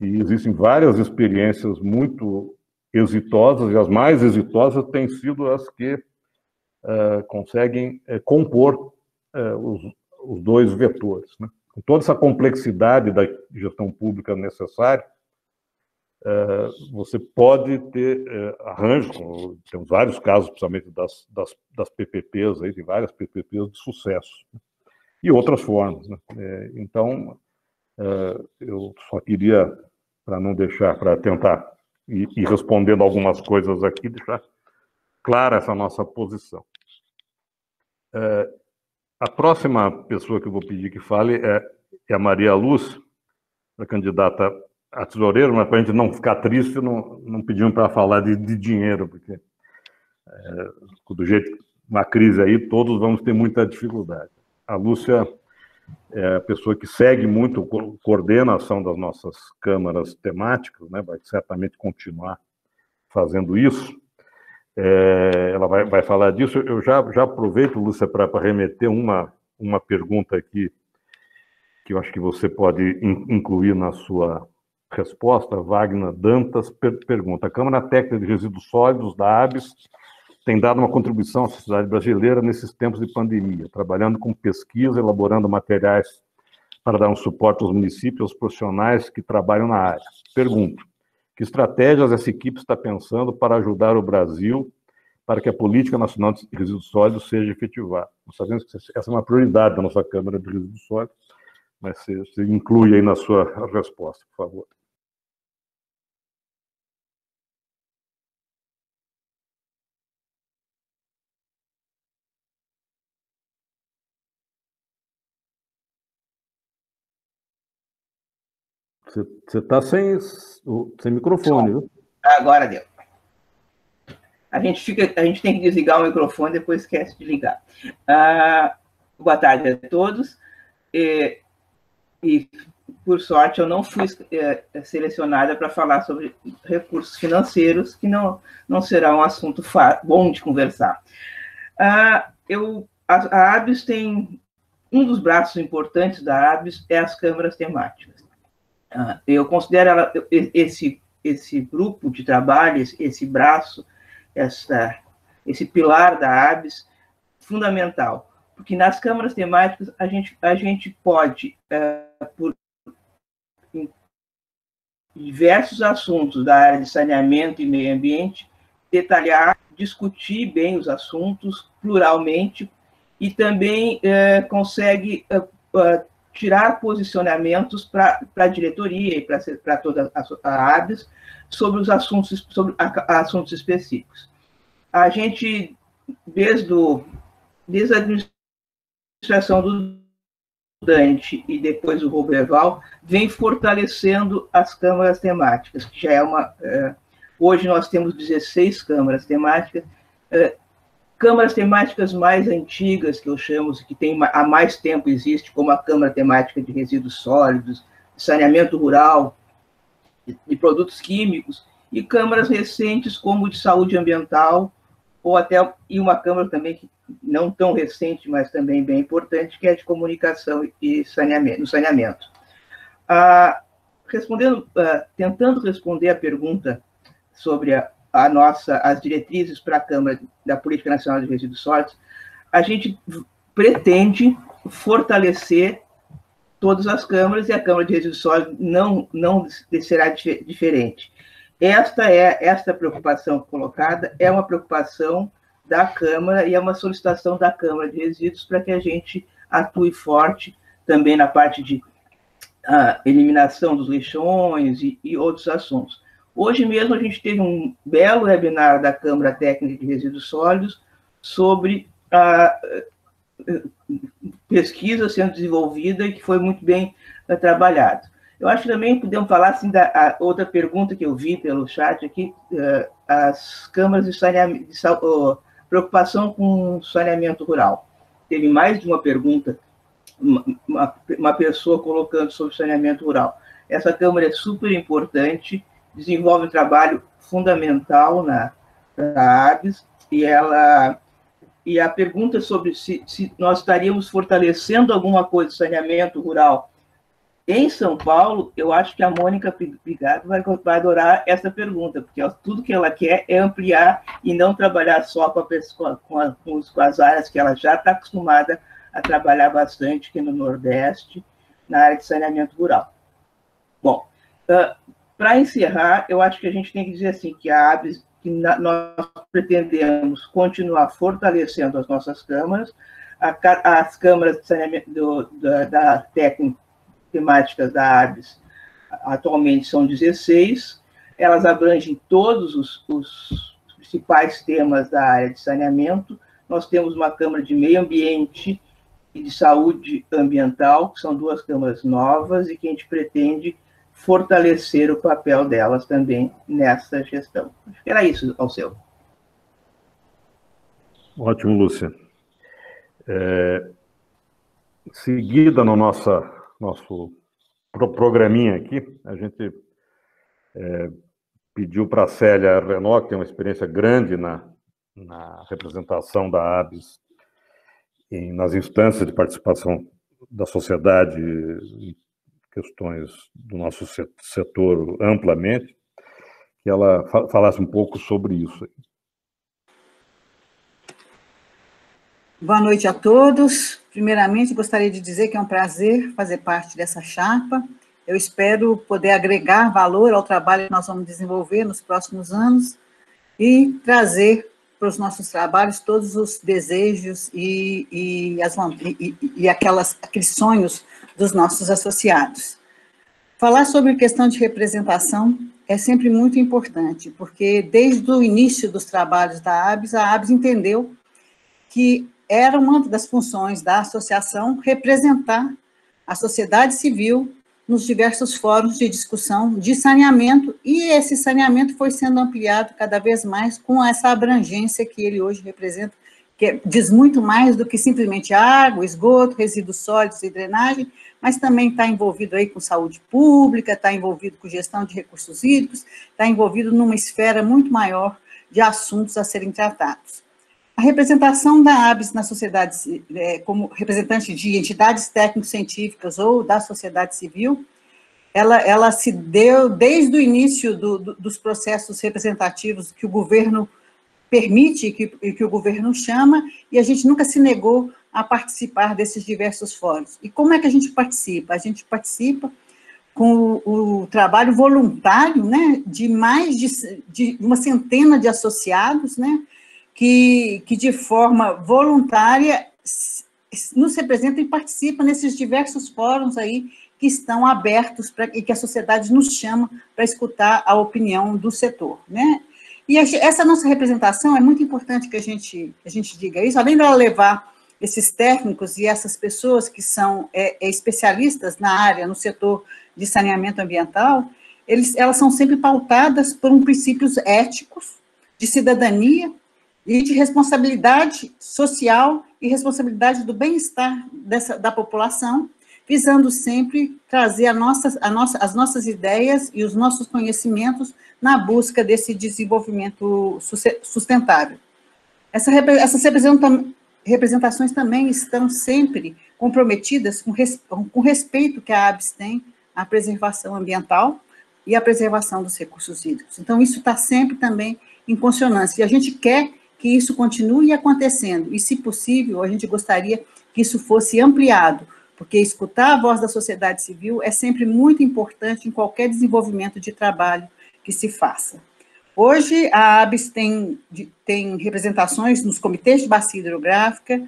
e existem várias experiências muito exitosas, e as mais exitosas têm sido as que conseguem compor os dois vetores, né? Com toda essa complexidade da gestão pública necessária, você pode ter arranjos, temos vários casos, principalmente das PPPs, aí, tem várias PPPs de sucesso, e outras formas, né? Então, eu só queria, para não deixar, para tentar ir respondendo algumas coisas aqui, deixar clara essa nossa posição. A próxima pessoa que eu vou pedir que fale é a Maria Lúcia, a candidata a tesoureira, mas para a gente não ficar triste, não pedimos para falar de dinheiro, porque do jeito, uma crise aí, todos vamos ter muita dificuldade. A Lúcia é a pessoa que segue muito a coordenação das nossas câmaras temáticas, né? Vai certamente continuar fazendo isso. Ela vai falar disso. Eu já aproveito, Lúcia, para remeter uma pergunta aqui, que eu acho que você pode incluir na sua resposta. Wagner Dantas pergunta: a Câmara Técnica de Resíduos Sólidos da ABS tem dado uma contribuição à sociedade brasileira nesses tempos de pandemia, trabalhando com pesquisa, elaborando materiais para dar um suporte aos municípios e aos profissionais que trabalham na área. Pergunto: que estratégias essa equipe está pensando para ajudar o Brasil para que a Política Nacional de Resíduos Sólidos seja efetivada? Nós sabemos que essa é uma prioridade da nossa Câmara de Resíduos Sólidos, mas você inclui aí na sua resposta, por favor. Você está sem microfone, viu? Agora deu. A gente tem que desligar o microfone, depois esquece de ligar. Boa tarde a todos. E por sorte, eu não fui selecionada para falar sobre recursos financeiros, que não será um assunto bom de conversar. A ABS tem... Um dos braços importantes da ABS é as câmaras temáticas. Eu considero esse grupo de trabalho, esse braço, esse pilar da ABS, fundamental, porque nas câmaras temáticas a gente pode, por diversos assuntos da área de saneamento e meio ambiente, detalhar, discutir bem os assuntos pluralmente e também consegue tirar posicionamentos para a diretoria e para toda a ABS sobre os assuntos, assuntos específicos. A gente, desde a administração do Dante e depois o Roberval, vem fortalecendo as câmaras temáticas, que já é hoje nós temos 16 câmaras temáticas, câmaras temáticas mais antigas, que eu chamo, que há mais tempo existe, como a Câmara Temática de Resíduos Sólidos, de Saneamento Rural, de Produtos Químicos, e câmaras recentes, como de Saúde Ambiental, e uma câmara também, que não tão recente, mas também bem importante, que é de Comunicação e Saneamento. Tentando responder a pergunta sobre as diretrizes para a Câmara da Política Nacional de Resíduos Sólidos, a gente pretende fortalecer todas as câmaras, e a Câmara de Resíduos Sólidos não será diferente. Esta preocupação colocada é uma preocupação da Câmara e é uma solicitação da Câmara de Resíduos para que a gente atue forte também na parte de eliminação dos lixões e outros assuntos. Hoje mesmo a gente teve um belo webinar da Câmara Técnica de Resíduos Sólidos sobre a pesquisa sendo desenvolvida e que foi muito bem trabalhado. Eu acho que também podemos falar assim, da outra pergunta que eu vi pelo chat aqui, as câmaras de saneamento, preocupação com saneamento rural. Teve mais de uma pergunta, uma pessoa colocando sobre saneamento rural. Essa Câmara é super importante, desenvolve um trabalho fundamental na ABS, e a pergunta sobre se nós estaríamos fortalecendo alguma coisa de saneamento rural em São Paulo, eu acho que a Mônica Brigado vai adorar essa pergunta, porque tudo que ela quer é ampliar e não trabalhar só com as áreas que ela já está acostumada a trabalhar bastante, que é no Nordeste, na área de saneamento rural. Bom, Para encerrar, eu acho que a gente tem que dizer assim, que a ABS, nós pretendemos continuar fortalecendo as nossas câmaras, as câmaras de saneamento da técnica temáticas da ABS atualmente são 16, elas abrangem todos os principais temas da área de saneamento. Nós temos uma Câmara de Meio Ambiente e de Saúde Ambiental, que são duas câmaras novas e que a gente pretende fortalecer o papel delas também nessa gestão. Acho que era isso, Alceu. Ótimo, Lúcia. Seguida no nosso programinha aqui, a gente pediu para a Célia Renault, que tem uma experiência grande na representação da ABS nas instâncias de participação da sociedade em questões do nosso setor amplamente, que ela falasse um pouco sobre isso. Boa noite a todos. Primeiramente, gostaria de dizer que é um prazer fazer parte dessa chapa. Eu espero poder agregar valor ao trabalho que nós vamos desenvolver nos próximos anos e trazer para os nossos trabalhos todos os desejos e aqueles sonhos dos nossos associados. Falar sobre questão de representação é sempre muito importante, porque desde o início dos trabalhos da ABS, a ABS entendeu que era uma das funções da associação representar a sociedade civil nos diversos fóruns de discussão de saneamento, e esse saneamento foi sendo ampliado cada vez mais com essa abrangência que ele hoje representa, que diz muito mais do que simplesmente água, esgoto, resíduos sólidos e drenagem, mas também está envolvido aí com saúde pública, está envolvido com gestão de recursos hídricos, está envolvido numa esfera muito maior de assuntos a serem tratados. A representação da ABS na sociedade, como representante de entidades técnico-científicas ou da sociedade civil, ela se deu desde o início dos processos representativos que o governo permite, que o governo chama, e a gente nunca se negou a participar desses diversos fóruns. E como é que a gente participa? A gente participa com o trabalho voluntário, né, de mais de uma centena de associados, né, que de forma voluntária nos representam e participam nesses diversos fóruns aí que estão abertos e que a sociedade nos chama para escutar a opinião do setor, né? E essa nossa representação é muito importante que a gente diga isso, além dela levar esses técnicos e essas pessoas que são especialistas na área, no setor de saneamento ambiental, elas são sempre pautadas por princípios éticos, de cidadania, e de responsabilidade social e responsabilidade do bem-estar da população, visando sempre trazer as nossas ideias e os nossos conhecimentos na busca desse desenvolvimento sustentável. Essas representações também estão sempre comprometidas com o respeito que a ABS tem à preservação ambiental e à preservação dos recursos hídricos. Então, isso está sempre também em consonância, e a gente quer que isso continue acontecendo, e, se possível, a gente gostaria que isso fosse ampliado, porque escutar a voz da sociedade civil é sempre muito importante em qualquer desenvolvimento de trabalho que se faça. Hoje, a ABS tem representações nos comitês de bacia hidrográfica,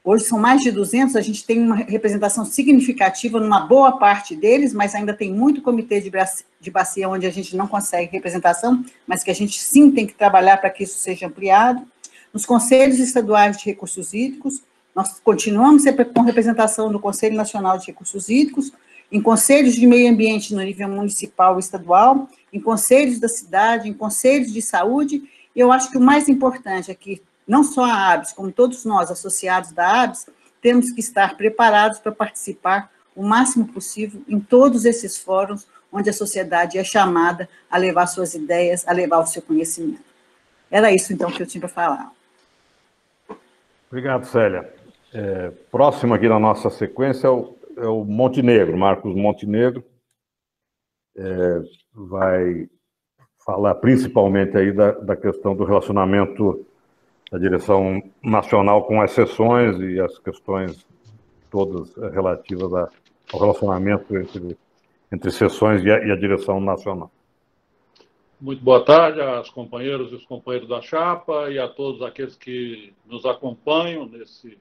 hoje são mais de 200, a gente tem uma representação significativa numa boa parte deles, mas ainda tem muito comitê de bacia onde a gente não consegue representação, mas que a gente sim tem que trabalhar para que isso seja ampliado. Nos conselhos estaduais de recursos hídricos, nós continuamos com representação no Conselho Nacional de Recursos Hídricos, em conselhos de meio ambiente no nível municipal e estadual, em conselhos da cidade, em conselhos de saúde, e eu acho que o mais importante é que não só a ABS, como todos nós, associados da ABS, temos que estar preparados para participar o máximo possível em todos esses fóruns onde a sociedade é chamada a levar suas ideias, a levar o seu conhecimento. Era isso, então, que eu tinha para falar. Obrigado, Célia. Próximo aqui na nossa sequência é o Montenegro, Marcos Montenegro. Vai falar principalmente aí da questão do relacionamento da direção nacional com as seções e as questões todas relativas ao relacionamento entre entre sessões e a direção nacional. Muito boa tarde aos companheiros e os companheiros da chapa e a todos aqueles que nos acompanham nesse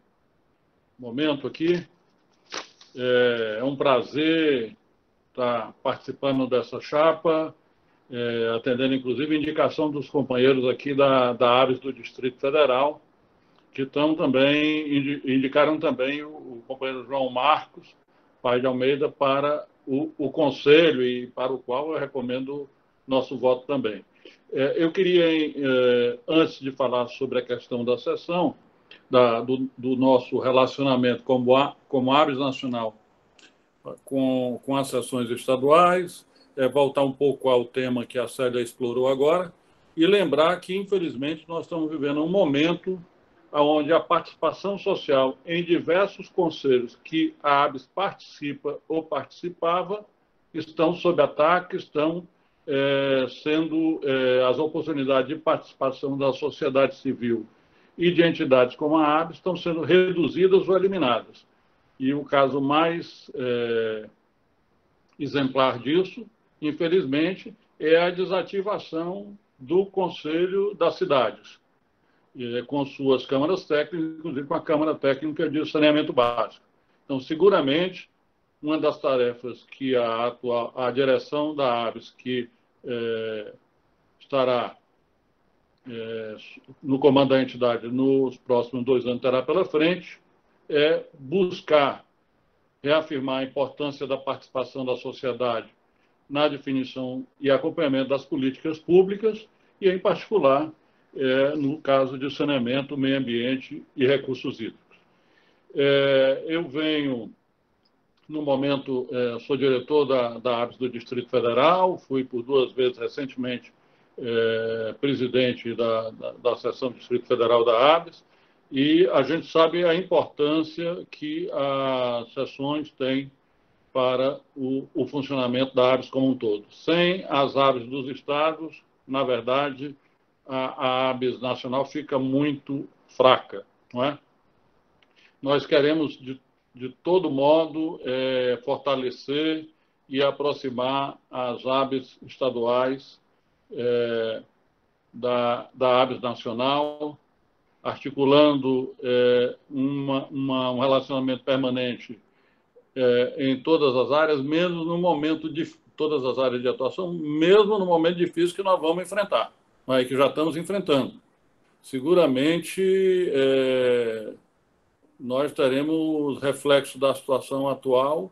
momento aqui. É um prazer estar participando dessa chapa, atendendo inclusive a indicação dos companheiros aqui da ABS do Distrito Federal, que indicaram também o companheiro João Marcos Paz de Almeida para o conselho e para o qual eu recomendo nosso voto também. Eu queria, antes de falar sobre a questão da sessão, do nosso relacionamento como ABS Nacional com as sessões estaduais, voltar um pouco ao tema que a Célia explorou agora, e lembrar que, infelizmente, nós estamos vivendo um momento onde a participação social em diversos conselhos que a ABS participa ou participava estão sob ataque, estão as oportunidades de participação da sociedade civil e de entidades como a ABS estão sendo reduzidas ou eliminadas. E o caso mais exemplar disso, infelizmente, é a desativação do Conselho das Cidades, com suas câmaras técnicas, inclusive com a Câmara Técnica de Saneamento Básico. Então, seguramente, uma das tarefas que a direção da ABS, que estará no comando da entidade nos próximos 2 anos, terá pela frente, é buscar reafirmar a importância da participação da sociedade na definição e acompanhamento das políticas públicas e, em particular, no caso de saneamento, meio ambiente e recursos hídricos. Eu venho, no momento, sou diretor da ABS do Distrito Federal, fui por 2 vezes recentemente presidente da seção do Distrito Federal da ABS, e a gente sabe a importância que as sessões têm para o funcionamento da ABS como um todo. Sem as ABS dos estados, na verdade, a ABS nacional fica muito fraca, não é? Nós queremos, de todo modo, fortalecer e aproximar as ABS estaduais da ABS nacional, articulando um relacionamento permanente em todas as áreas, mesmo no momento de todas as áreas de atuação, mesmo no momento difícil que nós vamos enfrentar, mas que já estamos enfrentando. Seguramente nós teremos reflexo da situação atual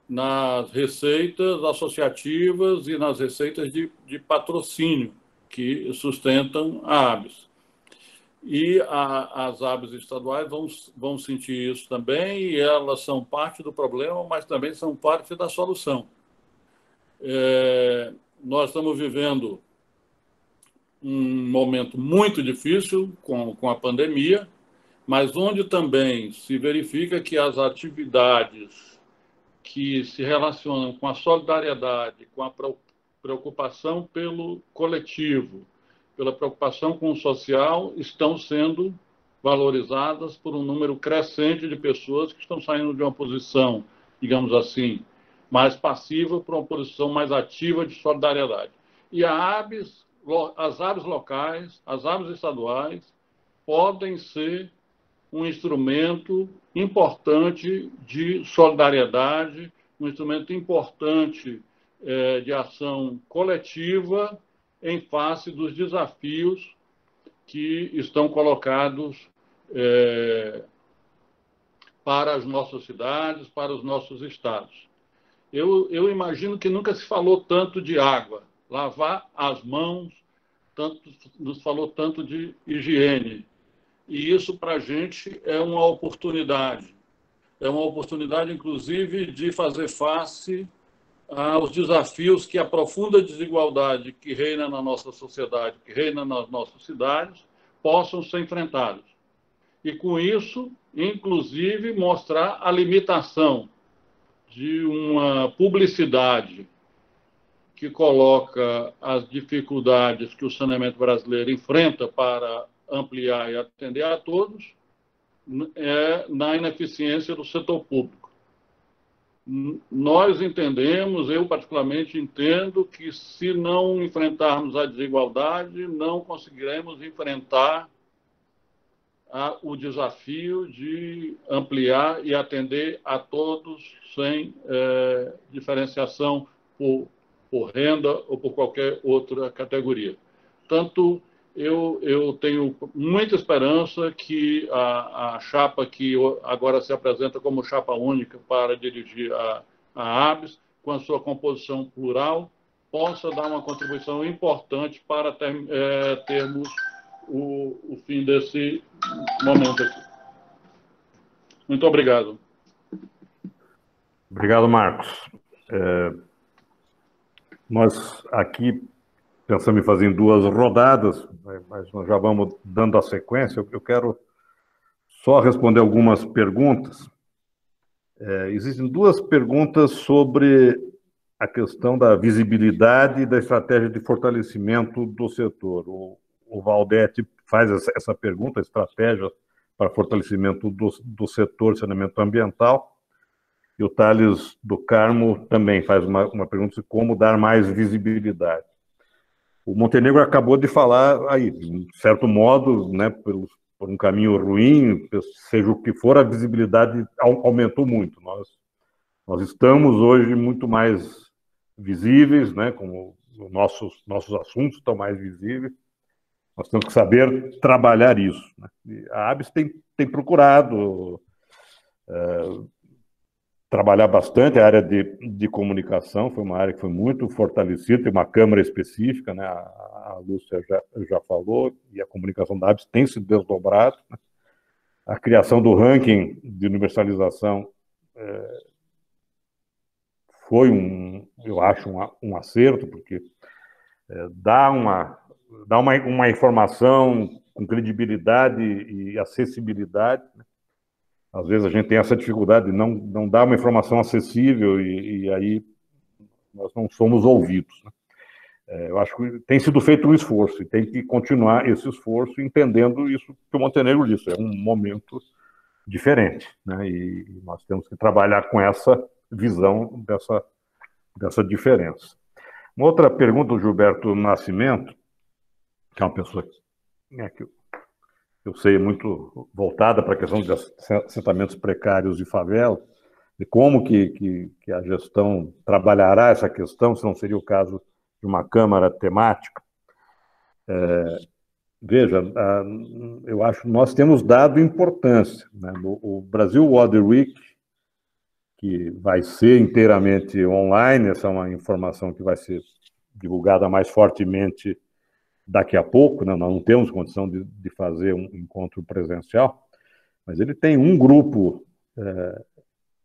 nas receitas associativas e nas receitas de patrocínio que sustentam a ABS. E as ABS estaduais vão sentir isso também, e elas são parte do problema, mas também são parte da solução. Nós estamos vivendo um momento muito difícil com a pandemia, mas onde também se verifica que as atividades que se relacionam com a solidariedade, com a preocupação pelo coletivo, pela preocupação com o social, estão sendo valorizadas por um número crescente de pessoas que estão saindo de uma posição, digamos assim, mais passiva para uma posição mais ativa de solidariedade. E as ABS locais, as ABS estaduais, podem ser um instrumento importante de solidariedade, um instrumento importante de ação coletiva em face dos desafios que estão colocados para as nossas cidades, para os nossos estados. Eu imagino que nunca se falou tanto de água, lavar as mãos, nos falou tanto de higiene. E isso, para a gente, é uma oportunidade. É uma oportunidade, inclusive, de fazer face aos desafios que a profunda desigualdade que reina na nossa sociedade, que reina nas nossas cidades, possam ser enfrentados. E, com isso, inclusive, mostrar a limitação de uma publicidade que coloca as dificuldades que o saneamento brasileiro enfrenta para ampliar e atender a todos, na ineficiência do setor público. nós entendemos, eu particularmente entendo, que se não enfrentarmos a desigualdade, não conseguiremos enfrentar o desafio de ampliar e atender a todos sem diferenciação por renda ou por qualquer outra categoria. Tanto eu tenho muita esperança que a chapa que agora se apresenta como chapa única para dirigir a ABS, com a sua composição plural, possa dar uma contribuição importante para termos o fim desse momento aqui. Muito obrigado. Obrigado, Marcos. Nós aqui pensamos em fazer em 2 rodadas, mas nós já vamos dando a sequência. Eu quero só responder algumas perguntas. Existem 2 perguntas sobre a questão da visibilidade e da estratégia de fortalecimento do setor. O Valdete faz essa pergunta, a estratégia para fortalecimento do setor de saneamento ambiental, e o Thales do Carmo também faz uma pergunta de como dar mais visibilidade. O Montenegro acabou de falar aí, de um certo modo, né, por um caminho ruim, seja o que for, a visibilidade aumentou muito. Nós estamos hoje muito mais visíveis, né, como nossos assuntos estão mais visíveis. Nós temos que saber trabalhar isso, né? A ABS tem procurado trabalhar bastante a área de comunicação, foi uma área que foi muito fortalecida, tem uma câmara específica, né? A Lúcia já falou, e a comunicação da ABS tem se desdobrado, né? A criação do ranking de universalização foi, eu acho, um acerto, porque dá uma informação com credibilidade e acessibilidade, né? Às vezes a gente tem essa dificuldade de não dar uma informação acessível e aí nós não somos ouvidos, né? Eu acho que tem sido feito um esforço e tem que continuar esse esforço entendendo isso que o Montenegro disse, é um momento diferente, né? E nós temos que trabalhar com essa visão dessa diferença. Uma outra pergunta do Gilberto Nascimento, que é uma pessoa que eu sei é muito voltada para a questão de assentamentos precários de favela, de como que a gestão trabalhará essa questão, se não seria o caso de uma câmara temática. Veja, eu acho que nós temos dado importância, né? O Brasil Water Week, que vai ser inteiramente online, essa é uma informação que vai ser divulgada mais fortemente daqui a pouco, né? Nós não temos condição de fazer um encontro presencial, mas ele tem um grupo,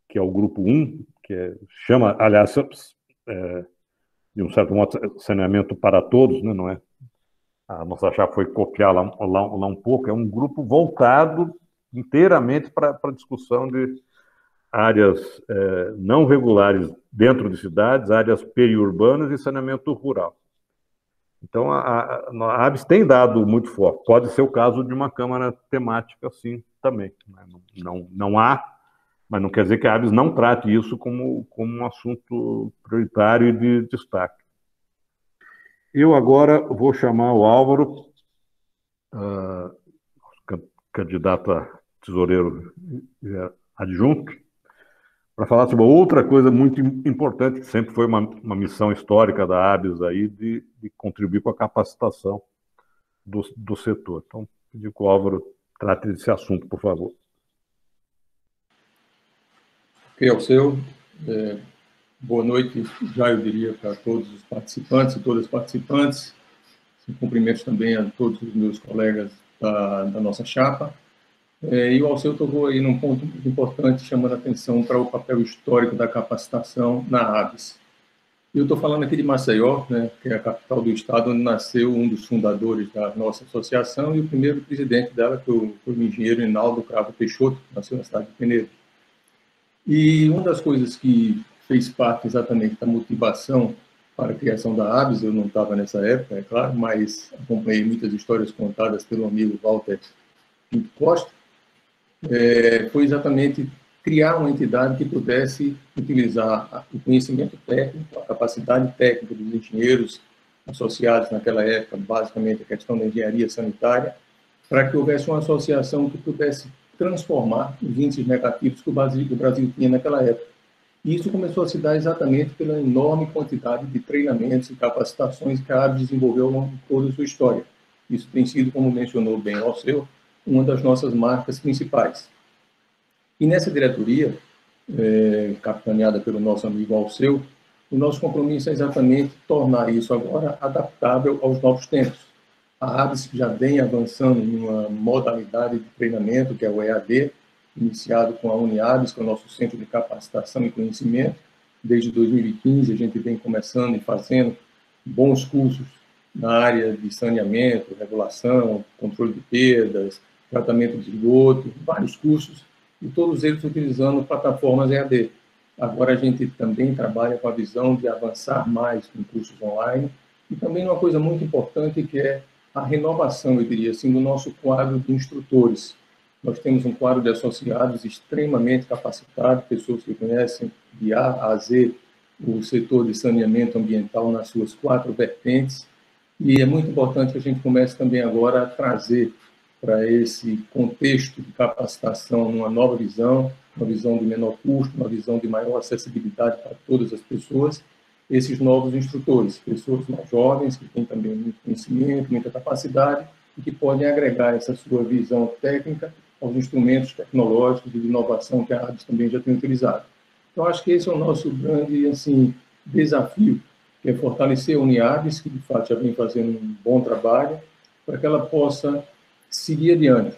que é o grupo 1, que chama, aliás, de um certo modo, saneamento para todos, né? Não é? A nossa chapa foi copiar lá um pouco, é um grupo voltado inteiramente para a discussão de áreas não regulares dentro de cidades, áreas periurbanas e saneamento rural. Então, a ABS tem dado muito foco. Pode ser o caso de uma câmara temática, sim, também. Não há, mas não quer dizer que a ABS não trate isso como um assunto prioritário e de destaque. Eu agora vou chamar o Álvaro, candidato a tesoureiro adjunto, para falar sobre outra coisa muito importante, que sempre foi uma missão histórica da ABS aí, de contribuir com a capacitação do setor. Então, pedir que o Álvaro trate desse assunto, por favor. Ok, Alceu. Boa noite, já eu diria, para todos os participantes e todas as participantes. Cumprimentos também a todos os meus colegas da nossa chapa. E o Alceu tocou aí num ponto muito importante, chamando a atenção para o papel histórico da capacitação na ABS. Eu estou falando aqui de Maceió, né, que é a capital do estado, onde nasceu um dos fundadores da nossa associação e o primeiro presidente dela, que foi o engenheiro Hinaldo Cravo Peixoto, que nasceu na cidade de Penedo. E uma das coisas que fez parte exatamente da motivação para a criação da ABS, eu não estava nessa época, é claro, mas acompanhei muitas histórias contadas pelo amigo Walter Pinto Costa, foi exatamente criar uma entidade que pudesse utilizar o conhecimento técnico, a capacidade técnica dos engenheiros associados naquela época, basicamente a questão da engenharia sanitária, para que houvesse uma associação que pudesse transformar os índices negativos que o Brasil tinha naquela época. E isso começou a se dar exatamente pela enorme quantidade de treinamentos e capacitações que a ABS desenvolveu ao longo de toda a sua história. Isso tem sido, como mencionou bem Alceu, uma das nossas marcas principais. E nessa diretoria, capitaneada pelo nosso amigo Alceu, o nosso compromisso é exatamente tornar isso agora adaptável aos novos tempos. A ABS já vem avançando em uma modalidade de treinamento, que é o EAD, iniciado com a Uniabs, que é o nosso Centro de Capacitação e Conhecimento. Desde 2015, a gente vem começando e fazendo bons cursos na área de saneamento, regulação, controle de perdas, tratamento de esgoto, vários cursos, e todos eles utilizando plataformas EAD. Agora a gente também trabalha com a visão de avançar mais com cursos online, e também uma coisa muito importante que é a renovação, eu diria assim, do nosso quadro de instrutores. Nós temos um quadro de associados extremamente capacitado, pessoas que conhecem de A a Z o setor de saneamento ambiental nas suas 4 vertentes, e é muito importante que a gente comece também agora a trazer para esse contexto de capacitação uma nova visão, uma visão de menor custo, uma visão de maior acessibilidade para todas as pessoas, esses novos instrutores, pessoas mais jovens, que têm também muito conhecimento, muita capacidade, e que podem agregar essa sua visão técnica aos instrumentos tecnológicos e de inovação que a ABS também já tem utilizado. Então, acho que esse é o nosso grande desafio, que é fortalecer a Uniabs, que de fato já vem fazendo um bom trabalho, para que ela possa seguir adiante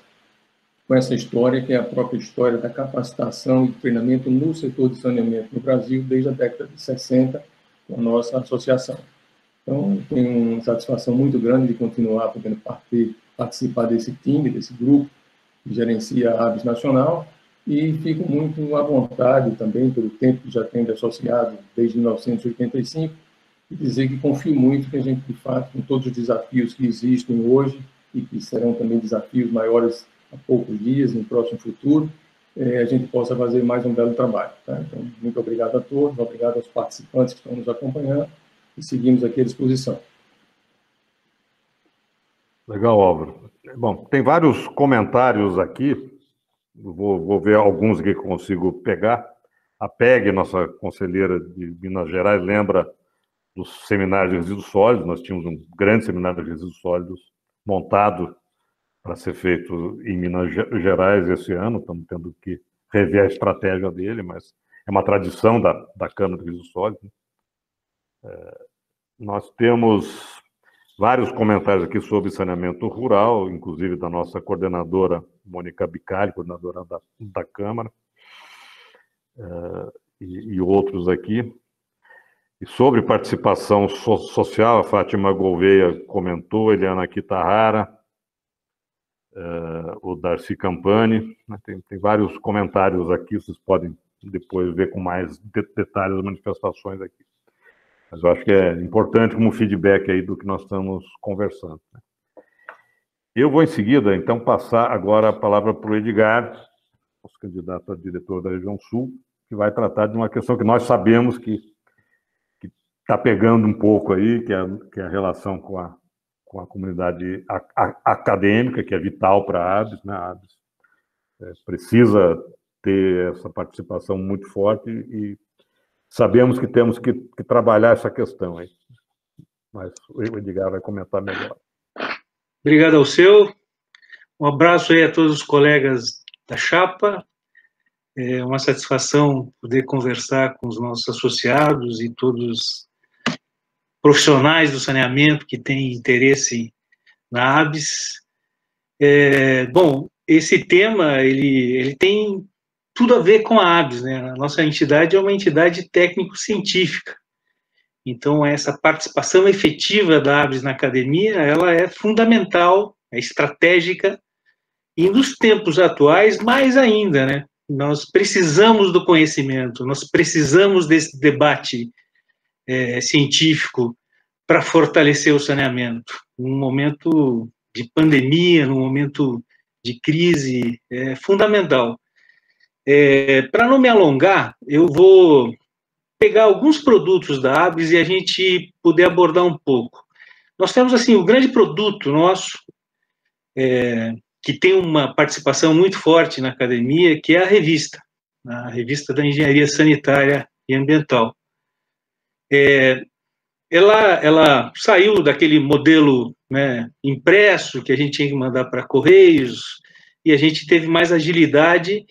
com essa história, que é a própria história da capacitação e treinamento no setor de saneamento no Brasil, desde a década de 60, com a nossa associação. Então, tenho uma satisfação muito grande de continuar podendo participar desse time, desse grupo que gerencia a ABS Nacional, e fico muito à vontade também, pelo tempo que já tenho de associado desde 1985, e dizer que confio muito que a gente, de fato, com todos os desafios que existem hoje, e que serão também desafios maiores há poucos dias, no próximo futuro, a gente possa fazer mais um belo trabalho. Tá? Então, muito obrigado a todos, obrigado aos participantes que estão nos acompanhando, e seguimos aqui à disposição. Legal, Álvaro. Bom, tem vários comentários aqui, vou ver alguns aqui que consigo pegar. A PEG, nossa conselheira de Minas Gerais, lembra dos seminários de resíduos sólidos. Nós tínhamos um grande seminário de resíduos sólidos montado para ser feito em Minas Gerais esse ano. Estamos tendo que rever a estratégia dele, mas é uma tradição da Câmara de Resíduos Sólidos. Nós temos vários comentários aqui sobre saneamento rural, inclusive da nossa coordenadora Mônica Bicalli, coordenadora da Câmara, e outros aqui. E sobre participação social, a Fátima Gouveia comentou, Eliana Kitahara, o Darcy Campani, né? Tem vários comentários aqui, vocês podem depois ver com mais detalhes as manifestações aqui. Mas eu acho que é importante como feedback aí do que nós estamos conversando. Eu vou, em seguida, então, passar agora a palavra para o Edgar, nosso candidato a diretor da Região Sul, que vai tratar de uma questão que nós sabemos que está pegando um pouco aí, que é a relação com a comunidade acadêmica, que é vital para a ABS, né? A ABS precisa ter essa participação muito forte e sabemos que temos que trabalhar essa questão aí. Mas o Edgar vai comentar melhor. Obrigado, Alceu. Um abraço aí a todos os colegas da chapa. É uma satisfação poder conversar com os nossos associados e todos profissionais do saneamento que têm interesse na ABS. Bom, esse tema, ele tem tudo a ver com a ABS, né? A nossa entidade é uma entidade técnico-científica. Então, essa participação efetiva da ABS na academia, ela é fundamental, é estratégica, e nos tempos atuais, mais ainda, né? Nós precisamos do conhecimento, nós precisamos desse debate científico para fortalecer o saneamento. Num momento de pandemia, num momento de crise, é fundamental. Para não me alongar, eu vou pegar alguns produtos da ABS e a gente poder abordar um pouco. Nós temos, assim, o grande produto nosso, que tem uma participação muito forte na academia, que é a revista da Engenharia Sanitária e Ambiental. Ela saiu daquele modelo, né, impresso, que a gente tinha que mandar para Correios, e a gente teve mais agilidade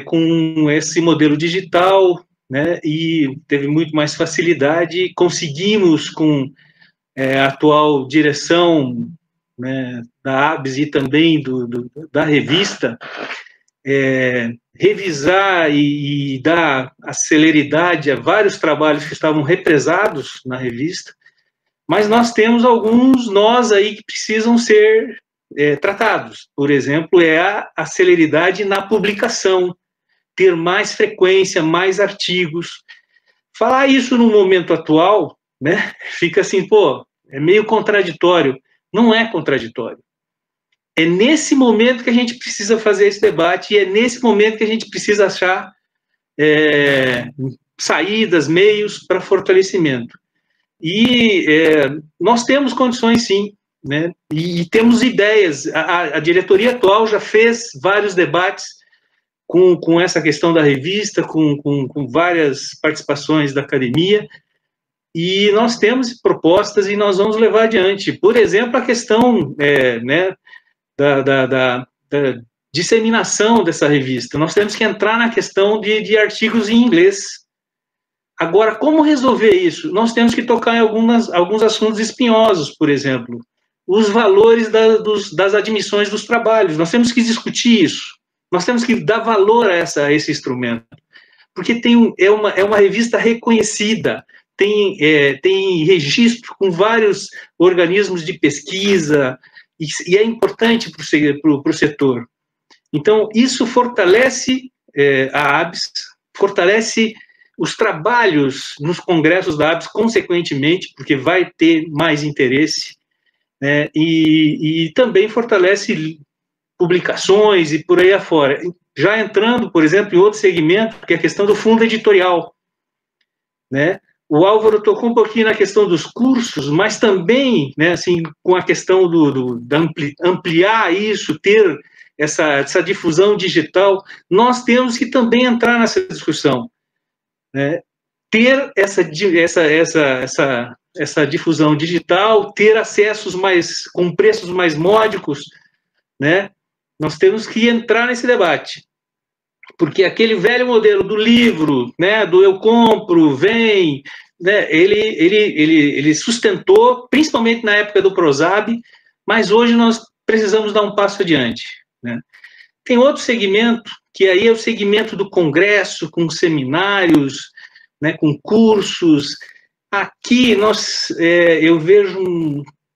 com esse modelo digital, né, e teve muito mais facilidade. Conseguimos, com a atual direção, né, da ABS e também da revista, revisar e dar a celeridade a vários trabalhos que estavam represados na revista, mas nós temos alguns nós aí que precisam ser tratados. Por exemplo, a celeridade na publicação, ter mais frequência, mais artigos. Falar isso no momento atual, né, fica assim, pô, é meio contraditório. Não é contraditório. É nesse momento que a gente precisa fazer esse debate, e é nesse momento que a gente precisa achar saídas, meios para fortalecimento. E nós temos condições, sim, né? E temos ideias. A diretoria atual já fez vários debates com essa questão da revista, com várias participações da academia, e nós temos propostas e nós vamos levar adiante. Por exemplo, a questão né, da disseminação dessa revista. Nós temos que entrar na questão de artigos em inglês. Agora, como resolver isso? Nós temos que tocar em alguns assuntos espinhosos, por exemplo, os valores das admissões dos trabalhos. Nós temos que discutir isso. Nós temos que dar valor a esse instrumento, porque é uma revista reconhecida, tem registro com vários organismos de pesquisa, e é importante para o setor. Então, isso fortalece a ABS, fortalece os trabalhos nos congressos da ABS, consequentemente, porque vai ter mais interesse, né, e também fortalece publicações e por aí afora. Já entrando, por exemplo, em outro segmento, que é a questão do fundo editorial, né? O Álvaro tocou um pouquinho na questão dos cursos, mas também, né, assim, com a questão de ampliar isso, ter essa difusão digital, nós temos que também entrar nessa discussão, né? Ter essa difusão digital, ter acessos com preços mais módicos, né? Nós temos que entrar nesse debate, porque aquele velho modelo do livro, né, do eu compro, vem, né, ele sustentou, principalmente na época do Prozab, mas hoje nós precisamos dar um passo adiante, né? Tem outro segmento, que aí é o segmento do congresso, com seminários, né, com cursos. Aqui eu vejo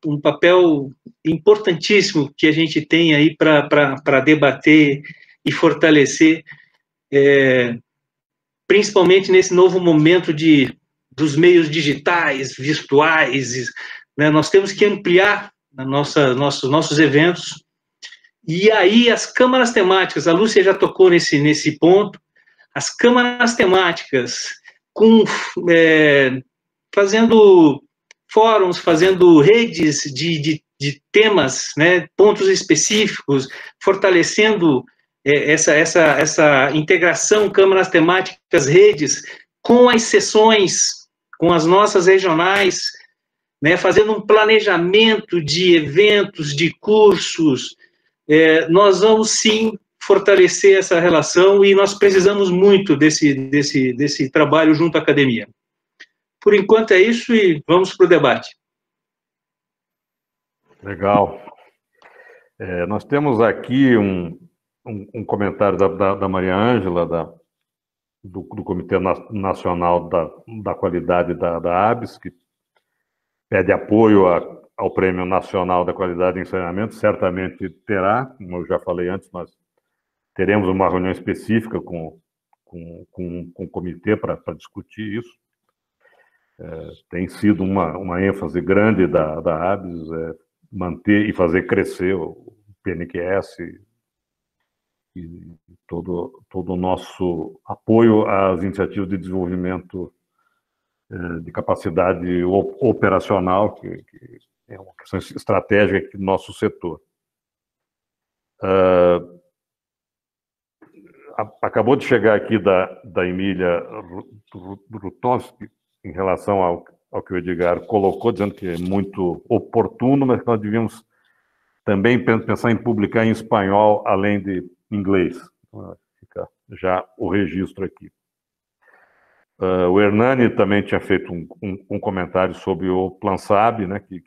um papel importantíssimo que a gente tem aí para debater e fortalecer, principalmente nesse novo momento dos meios digitais, virtuais, né? Nós temos que ampliar nossos eventos, e aí as câmaras temáticas, a Lúcia já tocou nesse ponto, as câmaras temáticas, fazendo fóruns, fazendo redes de temas, né, pontos específicos, fortalecendo essa integração, câmaras temáticas, redes, com as sessões, com as nossas regionais, né, fazendo um planejamento de eventos, de cursos. Nós vamos, sim, fortalecer essa relação, e nós precisamos muito desse trabalho junto à academia. Por enquanto é isso, e vamos para o debate. Legal. Nós temos aqui um comentário da Maria Ângela, do Comitê Nacional da Qualidade da ABS, que pede apoio ao Prêmio Nacional da Qualidade em Saneamento. Certamente terá, como eu já falei antes, nós teremos uma reunião específica com o comitê para discutir isso. Tem sido uma ênfase grande da ABS, manter e fazer crescer o PNQS, e todo o nosso apoio às iniciativas de desenvolvimento de capacidade operacional, que é uma questão estratégica aqui do nosso setor. Acabou de chegar aqui da Emília Rutovski, em relação ao que o Edgar colocou, dizendo que é muito oportuno, mas que nós devíamos também pensar em publicar em espanhol, além de inglês. Fica já o registro aqui. O Hernani também tinha feito um comentário sobre o PlanSab, né, que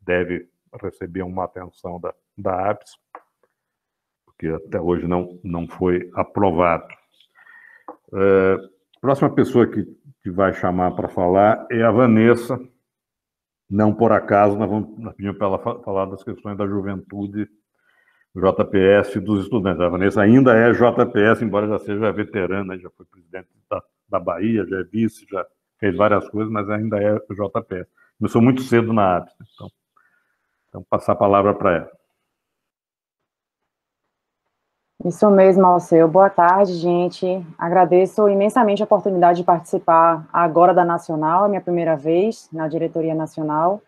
deve receber uma atenção da ABS, porque até hoje não foi aprovado. A próxima pessoa que vai chamar para falar é a Vanessa. Não por acaso, nós pedimos para ela falar das questões da juventude, do JPS e dos estudantes. A Vanessa ainda é JPS, embora já seja veterana, já foi presidente da Bahia, já é vice, já fez várias coisas, mas ainda é JPS. Começou muito cedo na ABS, então passar a palavra para ela. Isso mesmo, Alceu. Boa tarde, gente. Agradeço imensamente a oportunidade de participar agora da Nacional, a minha primeira vez na diretoria nacional,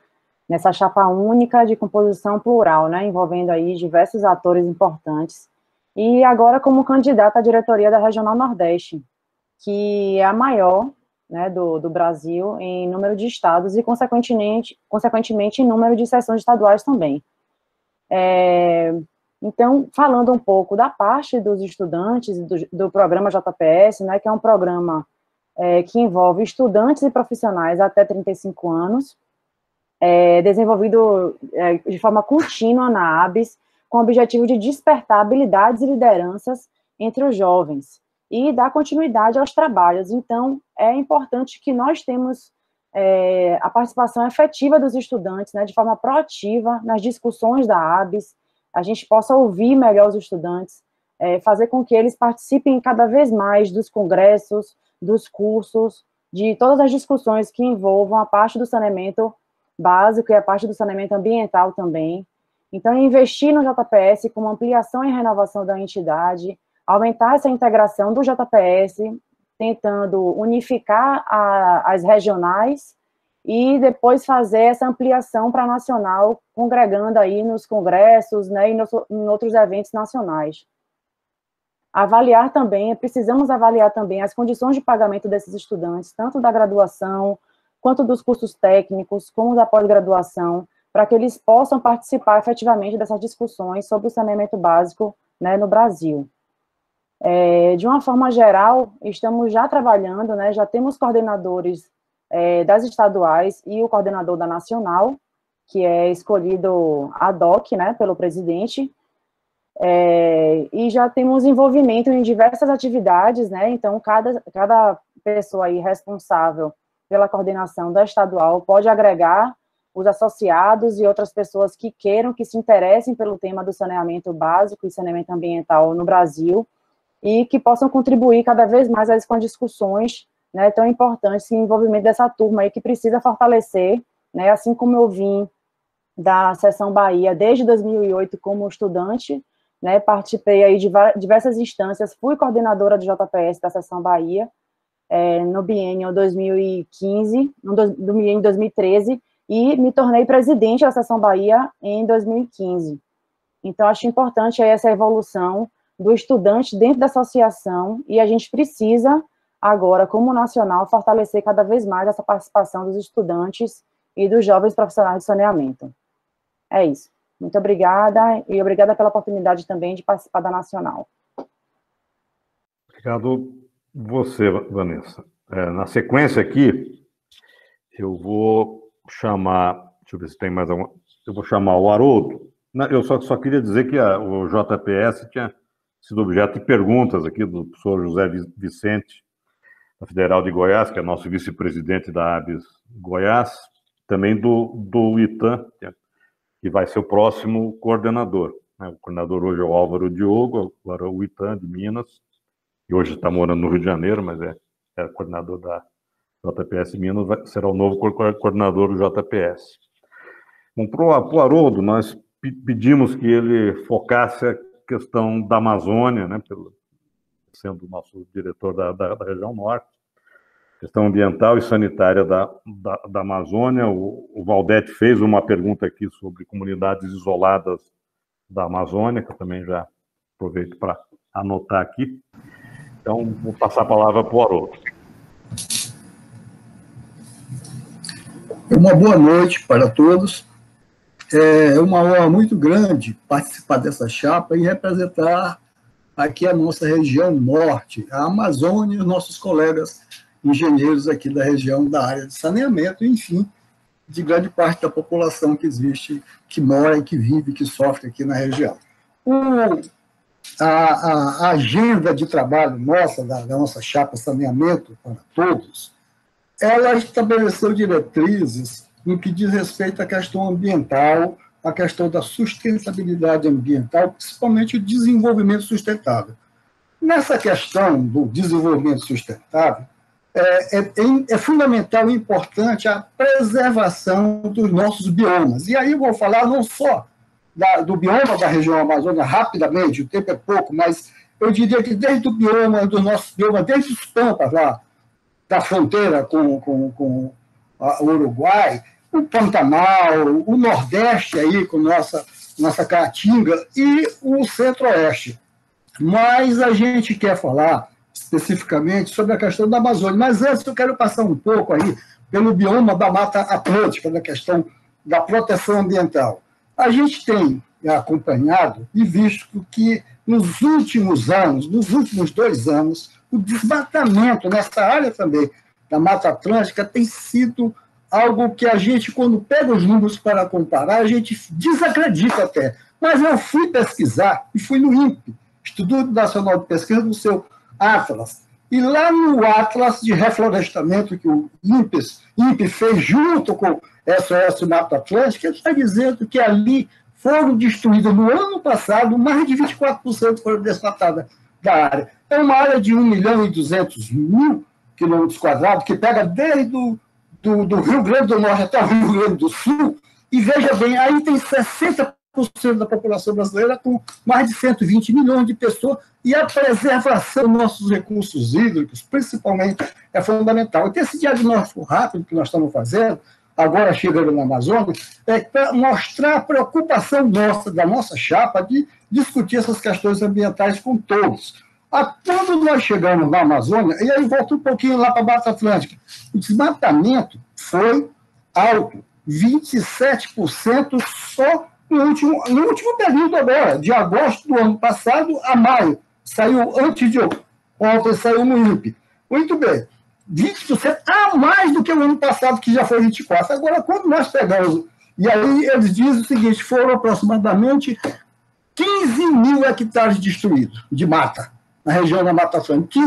nessa chapa única de composição plural, né, envolvendo aí diversos atores importantes, e agora como candidata à diretoria da Regional Nordeste, que é a maior, né, do Brasil em número de estados e, consequentemente em número de seções estaduais também. Então, falando um pouco da parte dos estudantes do programa JPS, né, que é um programa que envolve estudantes e profissionais até 35 anos, desenvolvido de forma contínua na ABS, com o objetivo de despertar habilidades e lideranças entre os jovens e dar continuidade aos trabalhos. Então, é importante que nós temos a participação efetiva dos estudantes, né, de forma proativa nas discussões da ABS, a gente possa ouvir melhor os estudantes, fazer com que eles participem cada vez mais dos congressos, dos cursos, de todas as discussões que envolvam a parte do saneamento básico e a parte do saneamento ambiental também. Então, investir no JPS como ampliação e renovação da entidade, aumentar essa integração do JPS, tentando unificar as regionais e depois fazer essa ampliação para a nacional, congregando aí nos congressos, né, e em outros eventos nacionais. Precisamos avaliar também as condições de pagamento desses estudantes, tanto da graduação, quanto dos cursos técnicos, como da pós-graduação, para que eles possam participar efetivamente dessas discussões sobre o saneamento básico, né, no Brasil. De uma forma geral, estamos já trabalhando, né, já temos coordenadores das estaduais e o coordenador da nacional, que é escolhido ad hoc, né, pelo presidente, e já temos envolvimento em diversas atividades, né, então cada pessoa aí responsável pela coordenação da estadual pode agregar os associados e outras pessoas que queiram, que se interessem pelo tema do saneamento básico e saneamento ambiental no Brasil, e que possam contribuir cada vez mais com as discussões, né, tão importantes, e envolvimento dessa turma aí que precisa fortalecer, né, assim como eu vim da Seção Bahia desde 2008 como estudante, né, participei aí de diversas instâncias, fui coordenadora do JPS da Seção Bahia, no biênio 2015, no biênio 2013, e me tornei presidente da Seção Bahia em 2015. Então, acho importante aí essa evolução do estudante dentro da associação, e a gente precisa, agora, como nacional, fortalecer cada vez mais essa participação dos estudantes e dos jovens profissionais de saneamento. É isso. Muito obrigada, e obrigada pela oportunidade também de participar da Nacional. Obrigado você, Vanessa. Na sequência aqui, eu vou chamar, deixa eu ver se tem mais alguma, eu vou chamar o Haroldo. Eu só queria dizer que o JPS tinha sido objeto de perguntas aqui do professor José Vicente, da Federal de Goiás, que é nosso vice-presidente da ABS Goiás, também do ITAM, que vai ser o próximo coordenador. O coordenador hoje é o Álvaro Diogo, agora o ITAM de Minas, que hoje está morando no Rio de Janeiro, mas é coordenador da JPS Minas, será o novo coordenador do JPS. Bom, para o Haroldo, nós pedimos que ele focasse questão da Amazônia, né, sendo o nosso diretor da região norte, questão ambiental e sanitária da Amazônia. O Valdete fez uma pergunta aqui sobre comunidades isoladas da Amazônia, que eu também já aproveito para anotar aqui. Então, vou passar a palavra para o Haroldo. Uma boa noite para todos. É uma honra muito grande participar dessa chapa e representar aqui a nossa região norte, a Amazônia e os nossos colegas engenheiros aqui da região da área de saneamento, enfim, de grande parte da população que existe, que mora, que vive, que sofre aqui na região. A agenda de trabalho nossa, da nossa chapa Saneamento para Todos, ela estabeleceu diretrizes no que diz respeito à questão ambiental, à questão da sustentabilidade ambiental, principalmente o desenvolvimento sustentável. Nessa questão do desenvolvimento sustentável, é fundamental e importante a preservação dos nossos biomas. E aí eu vou falar não só do bioma da região Amazônia rapidamente, o tempo é pouco, mas eu diria que desde o bioma, do nosso bioma, desde os pampas lá, da fronteira com o Uruguai, o Pantanal, o Nordeste aí com nossa Caatinga e o Centro-Oeste. Mas a gente quer falar especificamente sobre a questão da Amazônia. Mas antes eu quero passar um pouco aí pelo bioma da Mata Atlântica, da questão da proteção ambiental. A gente tem acompanhado e visto que nos últimos anos, nos últimos 2 anos, o desmatamento nessa área também da Mata Atlântica tem sido algo que a gente, quando pega os números para comparar, a gente desacredita até. Mas eu fui pesquisar e fui no INPE, Instituto Nacional de Pesquisa, no seu Atlas. E lá no Atlas de Reflorestamento que o INPE fez junto com o SOS Mata Atlântica, ele está dizendo que ali foram destruídas no ano passado, mais de 24% foram desmatadas da área. É uma área de 1.200.000 quilômetros quadrados, que pega desde do Rio Grande do Norte até o Rio Grande do Sul, e veja bem, aí tem 60% da população brasileira, com mais de 120 milhões de pessoas, e a preservação dos nossos recursos hídricos, principalmente, é fundamental. Então, esse diagnóstico rápido que nós estamos fazendo, agora chegando na Amazônia, é para mostrar a preocupação nossa, da nossa chapa, de discutir essas questões ambientais com todos. Quando nós chegamos na Amazônia, e aí volta um pouquinho lá para a Mata Atlântica, o desmatamento foi alto, 27% só no último período agora, de agosto do ano passado a maio. Saiu antes de ontem, saiu no INPE. Muito bem, 20% a mais do que o ano passado, que já foi 24%. Agora, quando nós pegamos, e aí eles dizem o seguinte, foram aproximadamente 15 mil hectares destruídos de mata, na região da Mata Atlântica,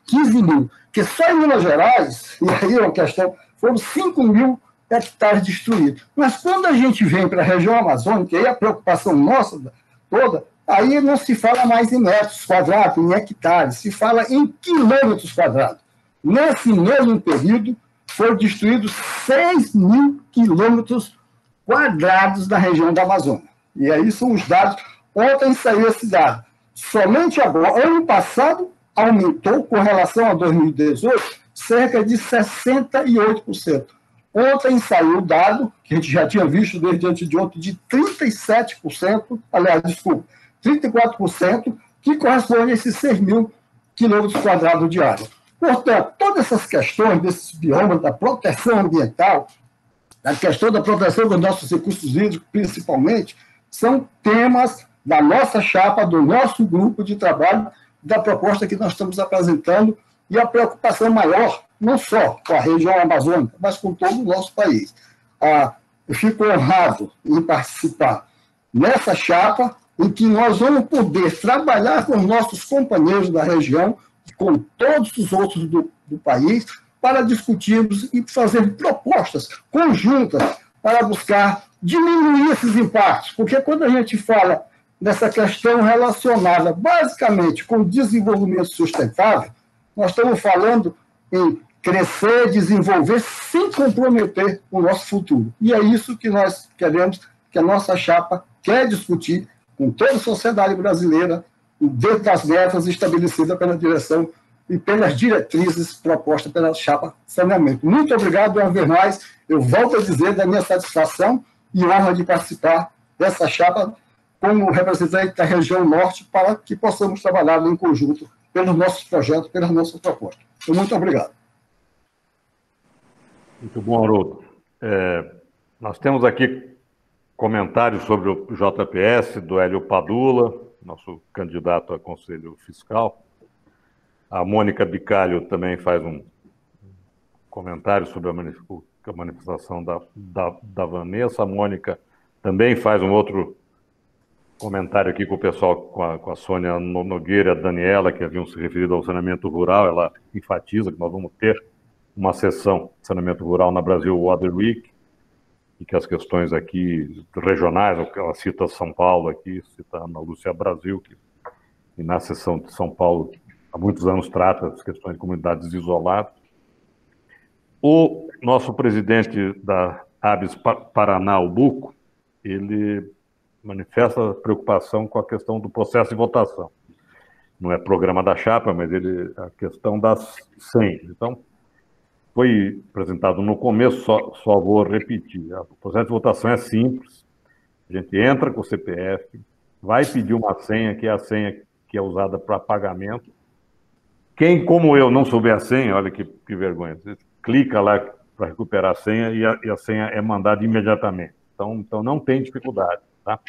15 mil, que só em Minas Gerais, e aí é uma questão, foram 5 mil hectares destruídos. Mas quando a gente vem para a região amazônica, e aí a preocupação nossa toda, aí não se fala mais em metros quadrados, em hectares, se fala em quilômetros quadrados. Nesse mesmo período, foram destruídos 6 mil quilômetros quadrados da região da Amazônia. E aí são os dados, ontem saiu esse dado. Somente agora, ano passado, aumentou com relação a 2018, cerca de 68%. Ontem saiu o dado, que a gente já tinha visto desde antes de ontem, de 37%, aliás, desculpa, 34%, que corresponde a esses 6 mil quilômetros quadrados de área. Portanto, todas essas questões desses biomas, da proteção ambiental, a questão da proteção dos nossos recursos hídricos, principalmente, são temas da nossa chapa, do nosso grupo de trabalho, da proposta que nós estamos apresentando, e a preocupação maior, não só com a região amazônica, mas com todo o nosso país. Eu fico honrado em participar nessa chapa, em que nós vamos poder trabalhar com os nossos companheiros da região, com todos os outros do país, para discutirmos e fazer propostas conjuntas para buscar diminuir esses impactos. Porque quando a gente fala dessa questão relacionada basicamente com o desenvolvimento sustentável, nós estamos falando em crescer, desenvolver, sem comprometer o nosso futuro. E é isso que nós queremos, que a nossa chapa quer discutir com toda a sociedade brasileira, dentro das metas estabelecidas pela direção e pelas diretrizes propostas pela chapa saneamento. Muito obrigado uma vez mais. Eu volto a dizer da minha satisfação e honra de participar dessa chapa como representante da região norte para que possamos trabalhar em conjunto pelos nossos projetos, pelas nossas propostas. Então, muito obrigado. Muito bom, Haroldo. Nós temos aqui comentários sobre o JPS, do Hélio Padula, nosso candidato a Conselho Fiscal. A Mônica Bicalho também faz um comentário sobre a manifestação da Vanessa. A Mônica também faz um outro comentário aqui com o pessoal, com a Sônia Nogueira, a Daniela, que haviam se referido ao saneamento rural. Ela enfatiza que nós vamos ter uma sessão de saneamento rural na Brasil Water Week, e que as questões aqui regionais, ela cita São Paulo aqui, cita a Ana Lúcia Brasil, que e na sessão de São Paulo há muitos anos trata das questões de comunidades isoladas. O nosso presidente da ABS Paraná, o Buco, ele manifesta preocupação com a questão do processo de votação. Não é programa da chapa, mas a questão das senhas. Então, foi apresentado no começo, só vou repetir. O processo de votação é simples. A gente entra com o CPF, vai pedir uma senha, que é a senha que é usada para pagamento. Quem, como eu, não souber a senha, olha que vergonha, você clica lá para recuperar a senha e a senha é mandada imediatamente. Então não tem dificuldade, tá?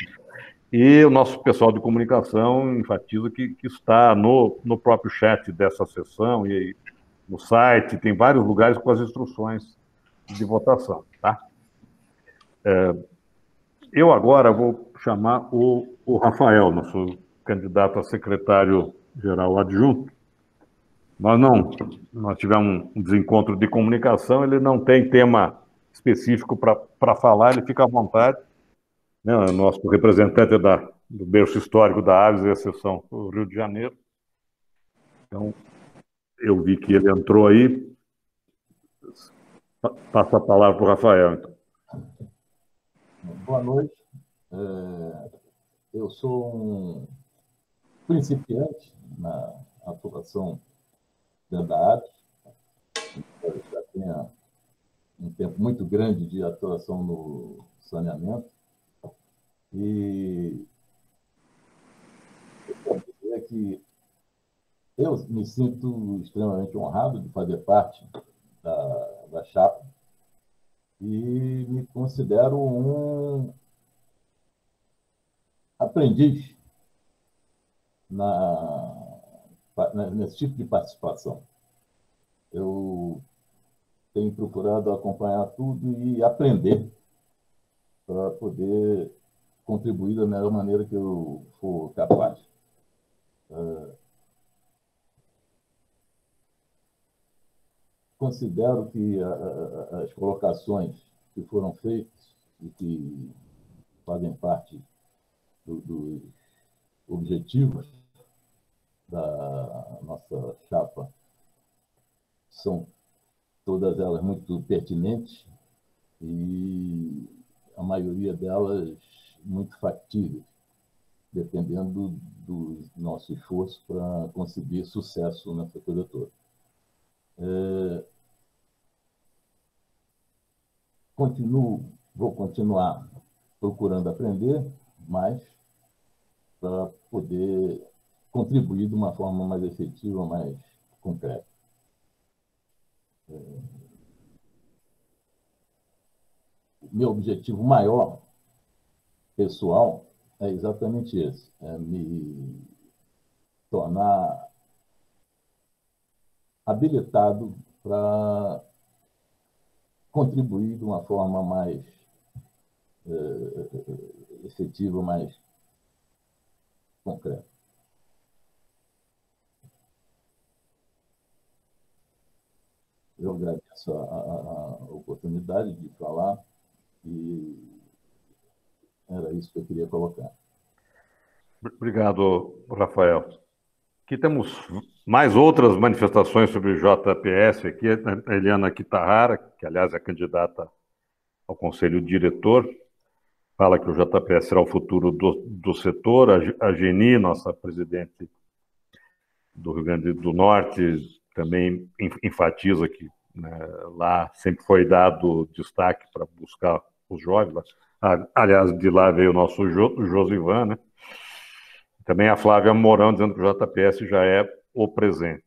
E o nosso pessoal de comunicação enfatiza que está no próprio chat dessa sessão e no site, tem vários lugares com as instruções de votação, tá? Eu agora vou chamar o Rafael, nosso candidato a secretário-geral adjunto. Nós tivemos um desencontro de comunicação, ele não tem tema específico para falar, ele fica à vontade. Né? O nosso representante do berço histórico da Aves, exceção do Rio de Janeiro. Então, eu vi que ele entrou aí. Passa a palavra para o Rafael, então. Boa noite. Eu sou um principiante na atuação dentro da ABS. Eu já tenho um tempo muito grande de atuação no saneamento. E eu quero dizer que eu me sinto extremamente honrado de fazer parte da chapa e me considero um aprendiz nesse tipo de participação. Eu tenho procurado acompanhar tudo e aprender para poder contribuir da melhor maneira que eu for capaz. Considero que as colocações que foram feitas e que fazem parte dos objetivos da nossa chapa são todas elas muito pertinentes e a maioria delas muito factíveis, dependendo do nosso esforço para conseguir sucesso nessa coisa toda. Vou continuar procurando aprender mais para poder contribuir de uma forma mais efetiva, mais concreta. Meu objetivo maior, pessoal, é exatamente esse, é me tornar habilitado para contribuir de uma forma mais efetiva, mais concreta. Eu agradeço a oportunidade de falar e era isso que eu queria colocar. Obrigado, Rafael. Aqui temos mais outras manifestações sobre o JPS. Aqui a Eliana Kitahara, que, aliás, é candidata ao Conselho Diretor. fala que o JPS será o futuro do setor. A Geni, nossa presidente do Rio Grande do Norte, também enfatiza que, né, lá sempre foi dado destaque para buscar os jovens. Aliás, de lá veio o nosso Josivan, né? Também a Flávia Mourão dizendo que o JPS já é o presente.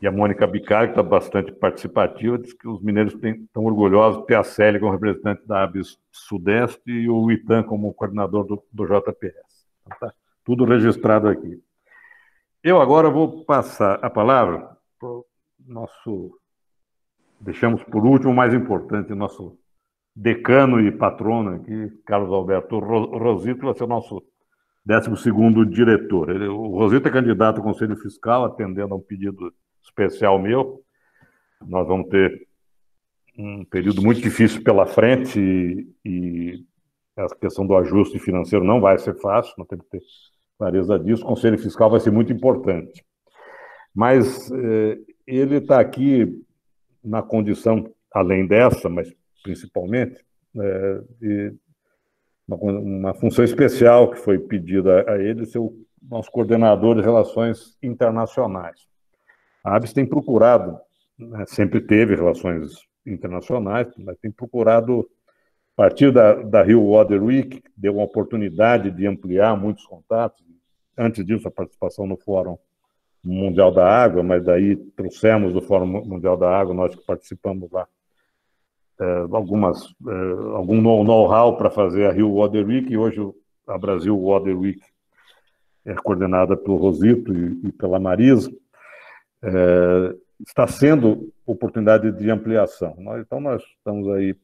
E a Mônica Bicari, que está bastante participativa, diz que os mineiros estão orgulhosos de ter a Célia como representante da ABS Sudeste e o Itan como coordenador do JPS. Então, tá tudo registrado aqui. Eu agora vou passar a palavra para o nosso, deixamos por último, o mais importante, nosso decano e patrono aqui, Carlos Alberto Rosito, vai ser o nosso 12º diretor. O Rosito é candidato ao Conselho Fiscal, atendendo a um pedido especial meu. Nós vamos ter um período muito difícil pela frente e a questão do ajuste financeiro não vai ser fácil, nós temos que ter clareza disso. O Conselho Fiscal vai ser muito importante. Mas ele está aqui na condição, além dessa, mas principalmente, de uma função especial que foi pedida a ele, ser o nosso coordenador de relações internacionais. A ABS tem procurado, né, sempre teve relações internacionais, mas tem procurado, a partir da Rio Water Week, deu uma oportunidade de ampliar muitos contatos. Antes disso, a participação no Fórum Mundial da Água, mas daí trouxemos do Fórum Mundial da Água, nós que participamos lá, algum know-how para fazer a Rio Water Week, e hoje a Brasil Water Week é coordenada pelo Rosito e pela Marisa. Está sendo oportunidade de ampliação. Então, nós estamos aí,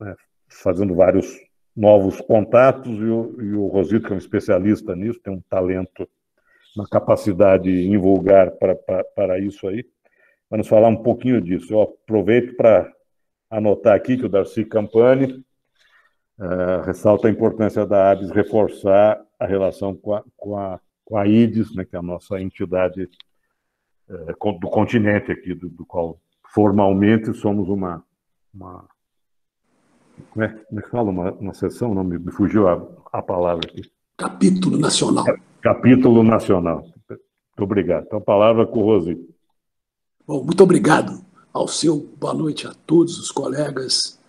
né, fazendo vários novos contatos, e o Rosito, que é um especialista nisso, tem um talento, uma capacidade invulgar para isso aí. Vai nos falar um pouquinho disso. Eu aproveito para anotar aqui que o Darcy Campani ressalta a importância da ABS reforçar a relação com a IDES, né, que é a nossa entidade do continente aqui, do qual formalmente somos uma como é que fala? Uma seção? Não, me fugiu a palavra aqui. Capítulo nacional. Capítulo nacional. Muito obrigado. Então, a palavra com o Rosito. Bom, muito obrigado ao seu. Boa noite a todos os colegas.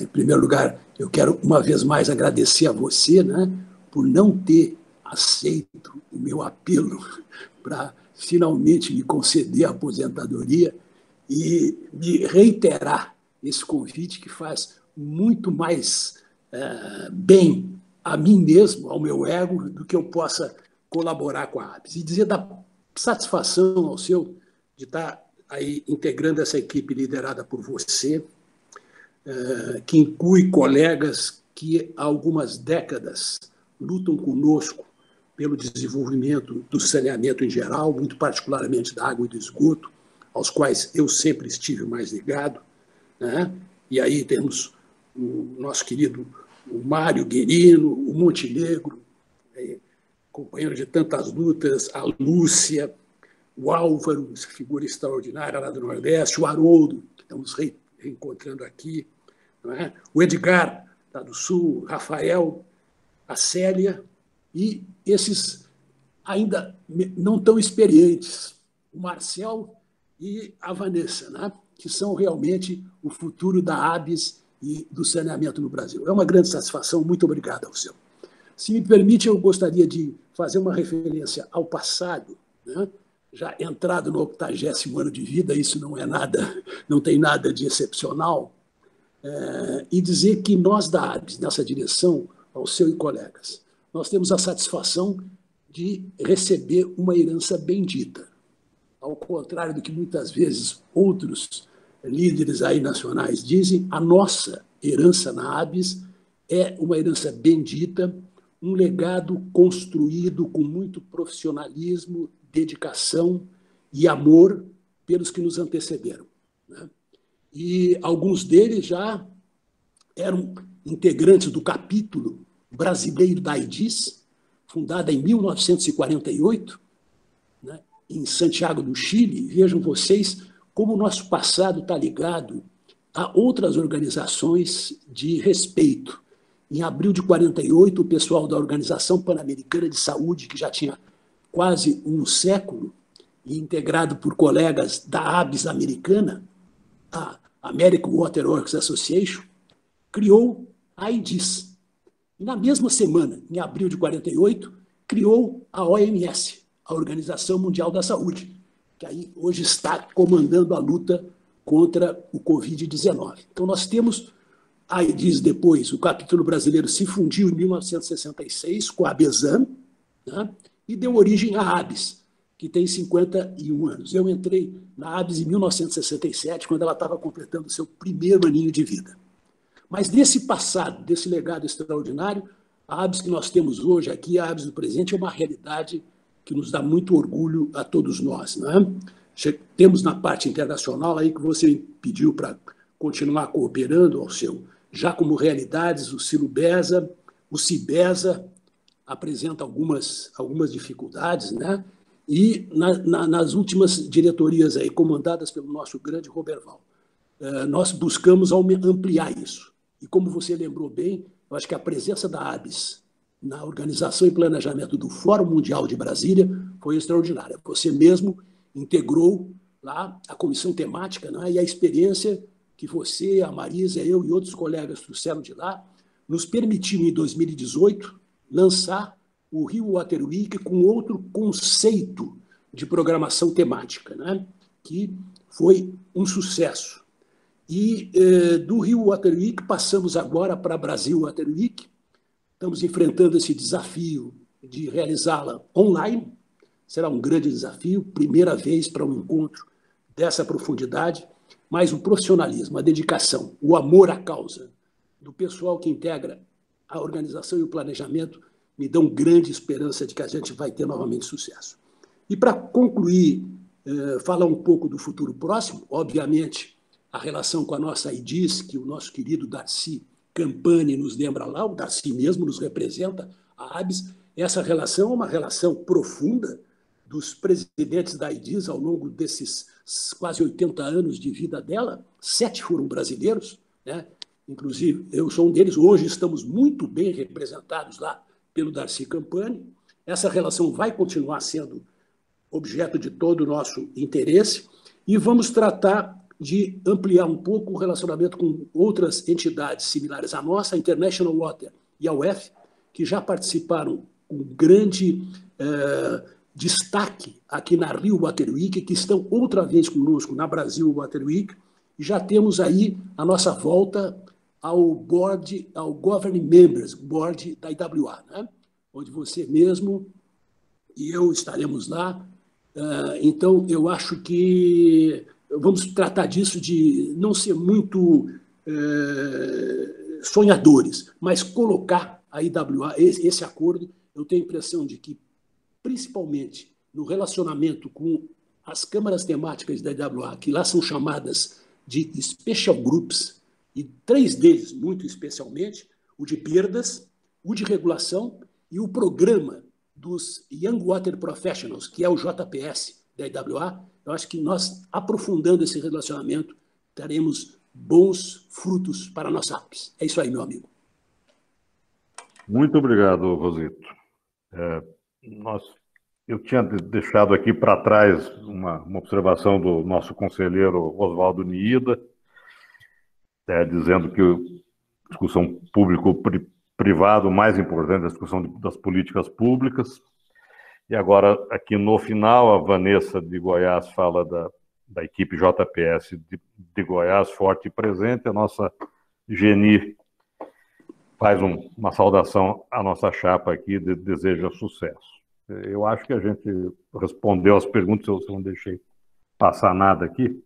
Em primeiro lugar, eu quero uma vez mais agradecer a você, né, por não ter aceito o meu apelo para finalmente me conceder a aposentadoria e me reiterar esse convite que faz muito mais bem a mim mesmo, ao meu ego, do que eu possa colaborar com a ABS. E dizer da satisfação ao seu de estar aí integrando essa equipe liderada por você, que inclui colegas que há algumas décadas lutam conosco pelo desenvolvimento do saneamento em geral, muito particularmente da água e do esgoto, aos quais eu sempre estive mais ligado, né? E aí temos o nosso querido Mário Guerino, o Montenegro, companheiro de tantas lutas, a Lúcia, o Álvaro, essa figura extraordinária lá do Nordeste, o Haroldo, que estamos reencontrando aqui, não é? O Edgar, lá do Sul, o Rafael, a Célia, e esses ainda não tão experientes, o Marcel e a Vanessa, né? Que são realmente o futuro da ABS e do saneamento no Brasil. É uma grande satisfação, muito obrigado ao seu. Se me permite, eu gostaria de fazer uma referência ao passado, né? Já entrado no 80º ano de vida, isso não é nada, não tem nada de excepcional, e dizer que nós da ABS, nessa direção, ao seu e colegas, nós temos a satisfação de receber uma herança bendita. Ao contrário do que muitas vezes outros líderes aí nacionais dizem, a nossa herança na ABS é uma herança bendita, um legado construído com muito profissionalismo, dedicação e amor pelos que nos antecederam, né? E alguns deles já eram integrantes do capítulo brasileiro da IDES, fundada em 1948, né, em Santiago do Chile. Vejam vocês como o nosso passado está ligado a outras organizações de respeito. Em abril de 48, o pessoal da Organização Pan-Americana de Saúde, que já tinha quase um século, e integrado por colegas da ABS americana, a American Water Works Association, criou a AIDS. E na mesma semana, em abril de 48, criou a OMS, a Organização Mundial da Saúde, que aí hoje está comandando a luta contra o Covid-19. Então, nós temos a AIDS depois, o capítulo brasileiro se fundiu em 1966 com a ABESAM, né, e deu origem à ABS, que tem 51 anos. Eu entrei na ABS em 1967, quando ela estava completando seu primeiro aninho de vida. Mas desse passado, desse legado extraordinário, a ABS que nós temos hoje aqui, a ABS do presente, é uma realidade que nos dá muito orgulho a todos nós. Né? Temos na parte internacional aí que você pediu para continuar cooperando ao seu, já como realidades, o Silubesa, o Cibesa apresenta algumas dificuldades, né? E nas últimas diretorias aí, comandadas pelo nosso grande Roberval, nós buscamos ampliar isso. E como você lembrou bem, eu acho que a presença da ABS na organização e planejamento do Fórum Mundial de Brasília foi extraordinária. Você mesmo integrou lá a comissão temática, né, e a experiência que você, a Marisa, eu e outros colegas trouxeram de lá nos permitiu, em 2018, lançar o Rio Water Week com outro conceito de programação temática, né, que foi um sucesso. E do Rio Water Week passamos agora para Brasil Water Week. Estamos enfrentando esse desafio de realizá-la online. Será um grande desafio, primeira vez para um encontro dessa profundidade, mas o profissionalismo, a dedicação, o amor à causa do pessoal que integra a organização e o planejamento me dão grande esperança de que a gente vai ter novamente sucesso. E para concluir, falar um pouco do futuro próximo, obviamente, a relação com a nossa IDIS, que o nosso querido Darcy Campani nos lembra lá, o Darcy mesmo nos representa, a ABS, essa relação é uma relação profunda dos presidentes da IDIS ao longo desses quase 80 anos de vida dela, 7 foram brasileiros, né? Inclusive eu sou um deles, hoje estamos muito bem representados lá pelo Darcy Campani, essa relação vai continuar sendo objeto de todo o nosso interesse e vamos tratar de ampliar um pouco o relacionamento com outras entidades similares à nossa, a International Water e a UF, que já participaram com grande destaque aqui na Rio Water Week, que estão outra vez conosco na Brasil Water Week, e já temos aí a nossa volta ao board, ao Governing Members, board da IWA, né? Onde você mesmo e eu estaremos lá. Então, eu acho que vamos tratar disso de não ser muito sonhadores, mas colocar a IWA, esse acordo, eu tenho a impressão de que, principalmente no relacionamento com as câmaras temáticas da IWA, que lá são chamadas de special groups, e 3 deles, muito especialmente, o de perdas, o de regulação e o programa dos Young Water Professionals, que é o JPS da IWA, eu acho que nós, aprofundando esse relacionamento, teremos bons frutos para a nossa ABS. É isso aí, meu amigo. Muito obrigado, Rosito. Eu tinha deixado aqui para trás uma observação do nosso conselheiro Oswaldo Niida, dizendo que a discussão público-privado, o mais importante é a discussão das políticas públicas. E agora, aqui no final, a Vanessa de Goiás fala da equipe JPS de Goiás, forte e presente. A nossa Geni faz uma saudação à nossa chapa aqui, deseja sucesso. Eu acho que a gente respondeu as perguntas, eu não deixei passar nada aqui,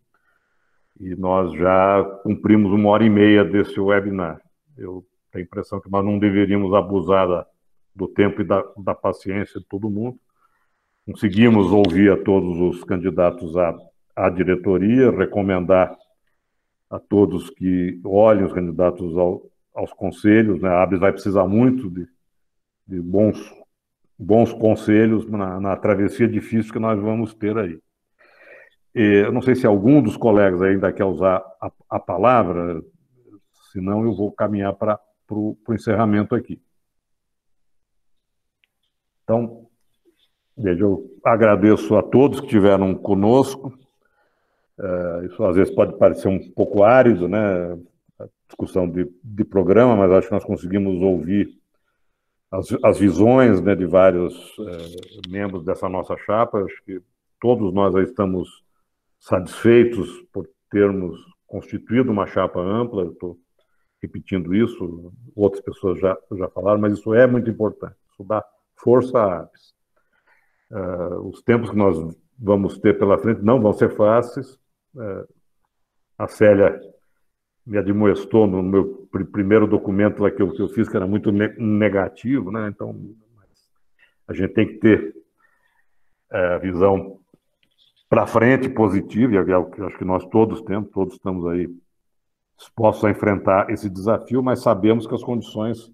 e nós já cumprimos 1h30 desse webinar. Eu tenho a impressão que nós não deveríamos abusar do tempo e da paciência de todo mundo. Conseguimos ouvir a todos os candidatos à diretoria, recomendar a todos que olhem os candidatos aos conselhos, né? A ABS vai precisar muito de bons conselhos na travessia difícil que nós vamos ter aí. Eu não sei se algum dos colegas ainda quer usar a palavra, senão eu vou caminhar para o encerramento aqui. Então, veja, eu agradeço a todos que estiveram conosco. Isso às vezes pode parecer um pouco árido, né? A discussão de programa, mas acho que nós conseguimos ouvir as visões, né, de vários membros dessa nossa chapa. Acho que todos nós aí estamos satisfeitos por termos constituído uma chapa ampla. Estou repetindo isso, outras pessoas já falaram, mas isso é muito importante. Isso dá força à ABS. Os tempos que nós vamos ter pela frente não vão ser fáceis. A Célia me admoestou no meu primeiro documento lá que eu fiz, que era muito negativo, né? Então, a gente tem que ter a visão para frente, positiva, e é o que acho que nós todos temos, todos estamos aí dispostos a enfrentar esse desafio, mas sabemos que as condições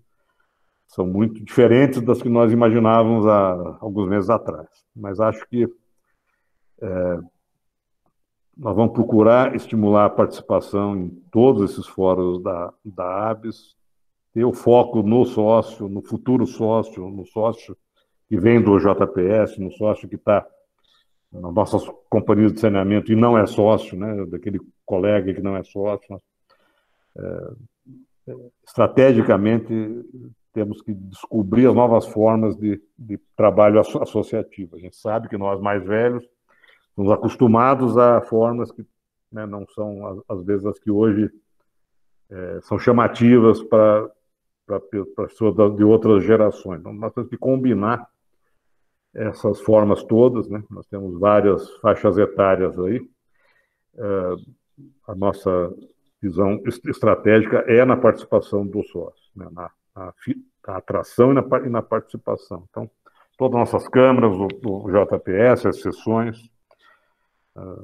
são muito diferentes das que nós imaginávamos há alguns meses atrás. Mas acho que nós vamos procurar estimular a participação em todos esses fóruns da ABS, ter o foco no sócio, no futuro sócio, no sócio que vem do JPS, no sócio que está nas nossas companhias de saneamento e não é sócio, né, daquele colega que não é sócio. Estrategicamente, temos que descobrir as novas formas de trabalho associativo. A gente sabe que nós mais velhos estamos acostumados a formas que, né, não são, às vezes, as que hoje são chamativas para pessoas de outras gerações. Então, nós temos que combinar essas formas todas, né? Nós temos várias faixas etárias aí. A nossa visão estratégica é na participação do sócio, né? Na atração e na participação. Então, todas as nossas câmaras, o JPS, as sessões,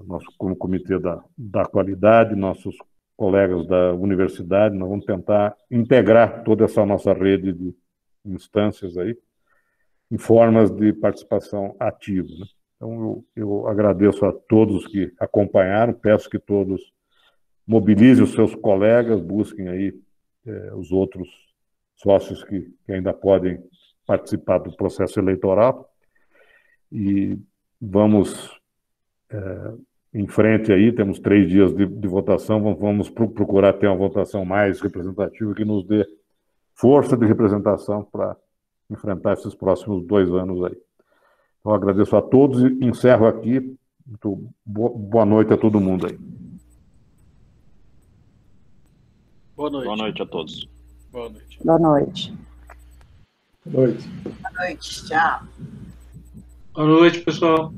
nosso comitê da qualidade, nossos colegas da universidade, nós vamos tentar integrar toda essa nossa rede de instâncias aí em formas de participação ativa, né? Então, eu agradeço a todos que acompanharam, peço que todos mobilizem os seus colegas, busquem aí os outros sócios que ainda podem participar do processo eleitoral e vamos em frente aí. Temos 3 dias de votação, vamos procurar ter uma votação mais representativa que nos dê força de representação para enfrentar esses próximos 2 anos aí. Então, agradeço a todos e encerro aqui. Muito boa noite a todo mundo aí. Boa noite. Boa noite a todos. Boa noite. Boa noite. Boa noite. Boa noite. Tchau. Boa noite, pessoal.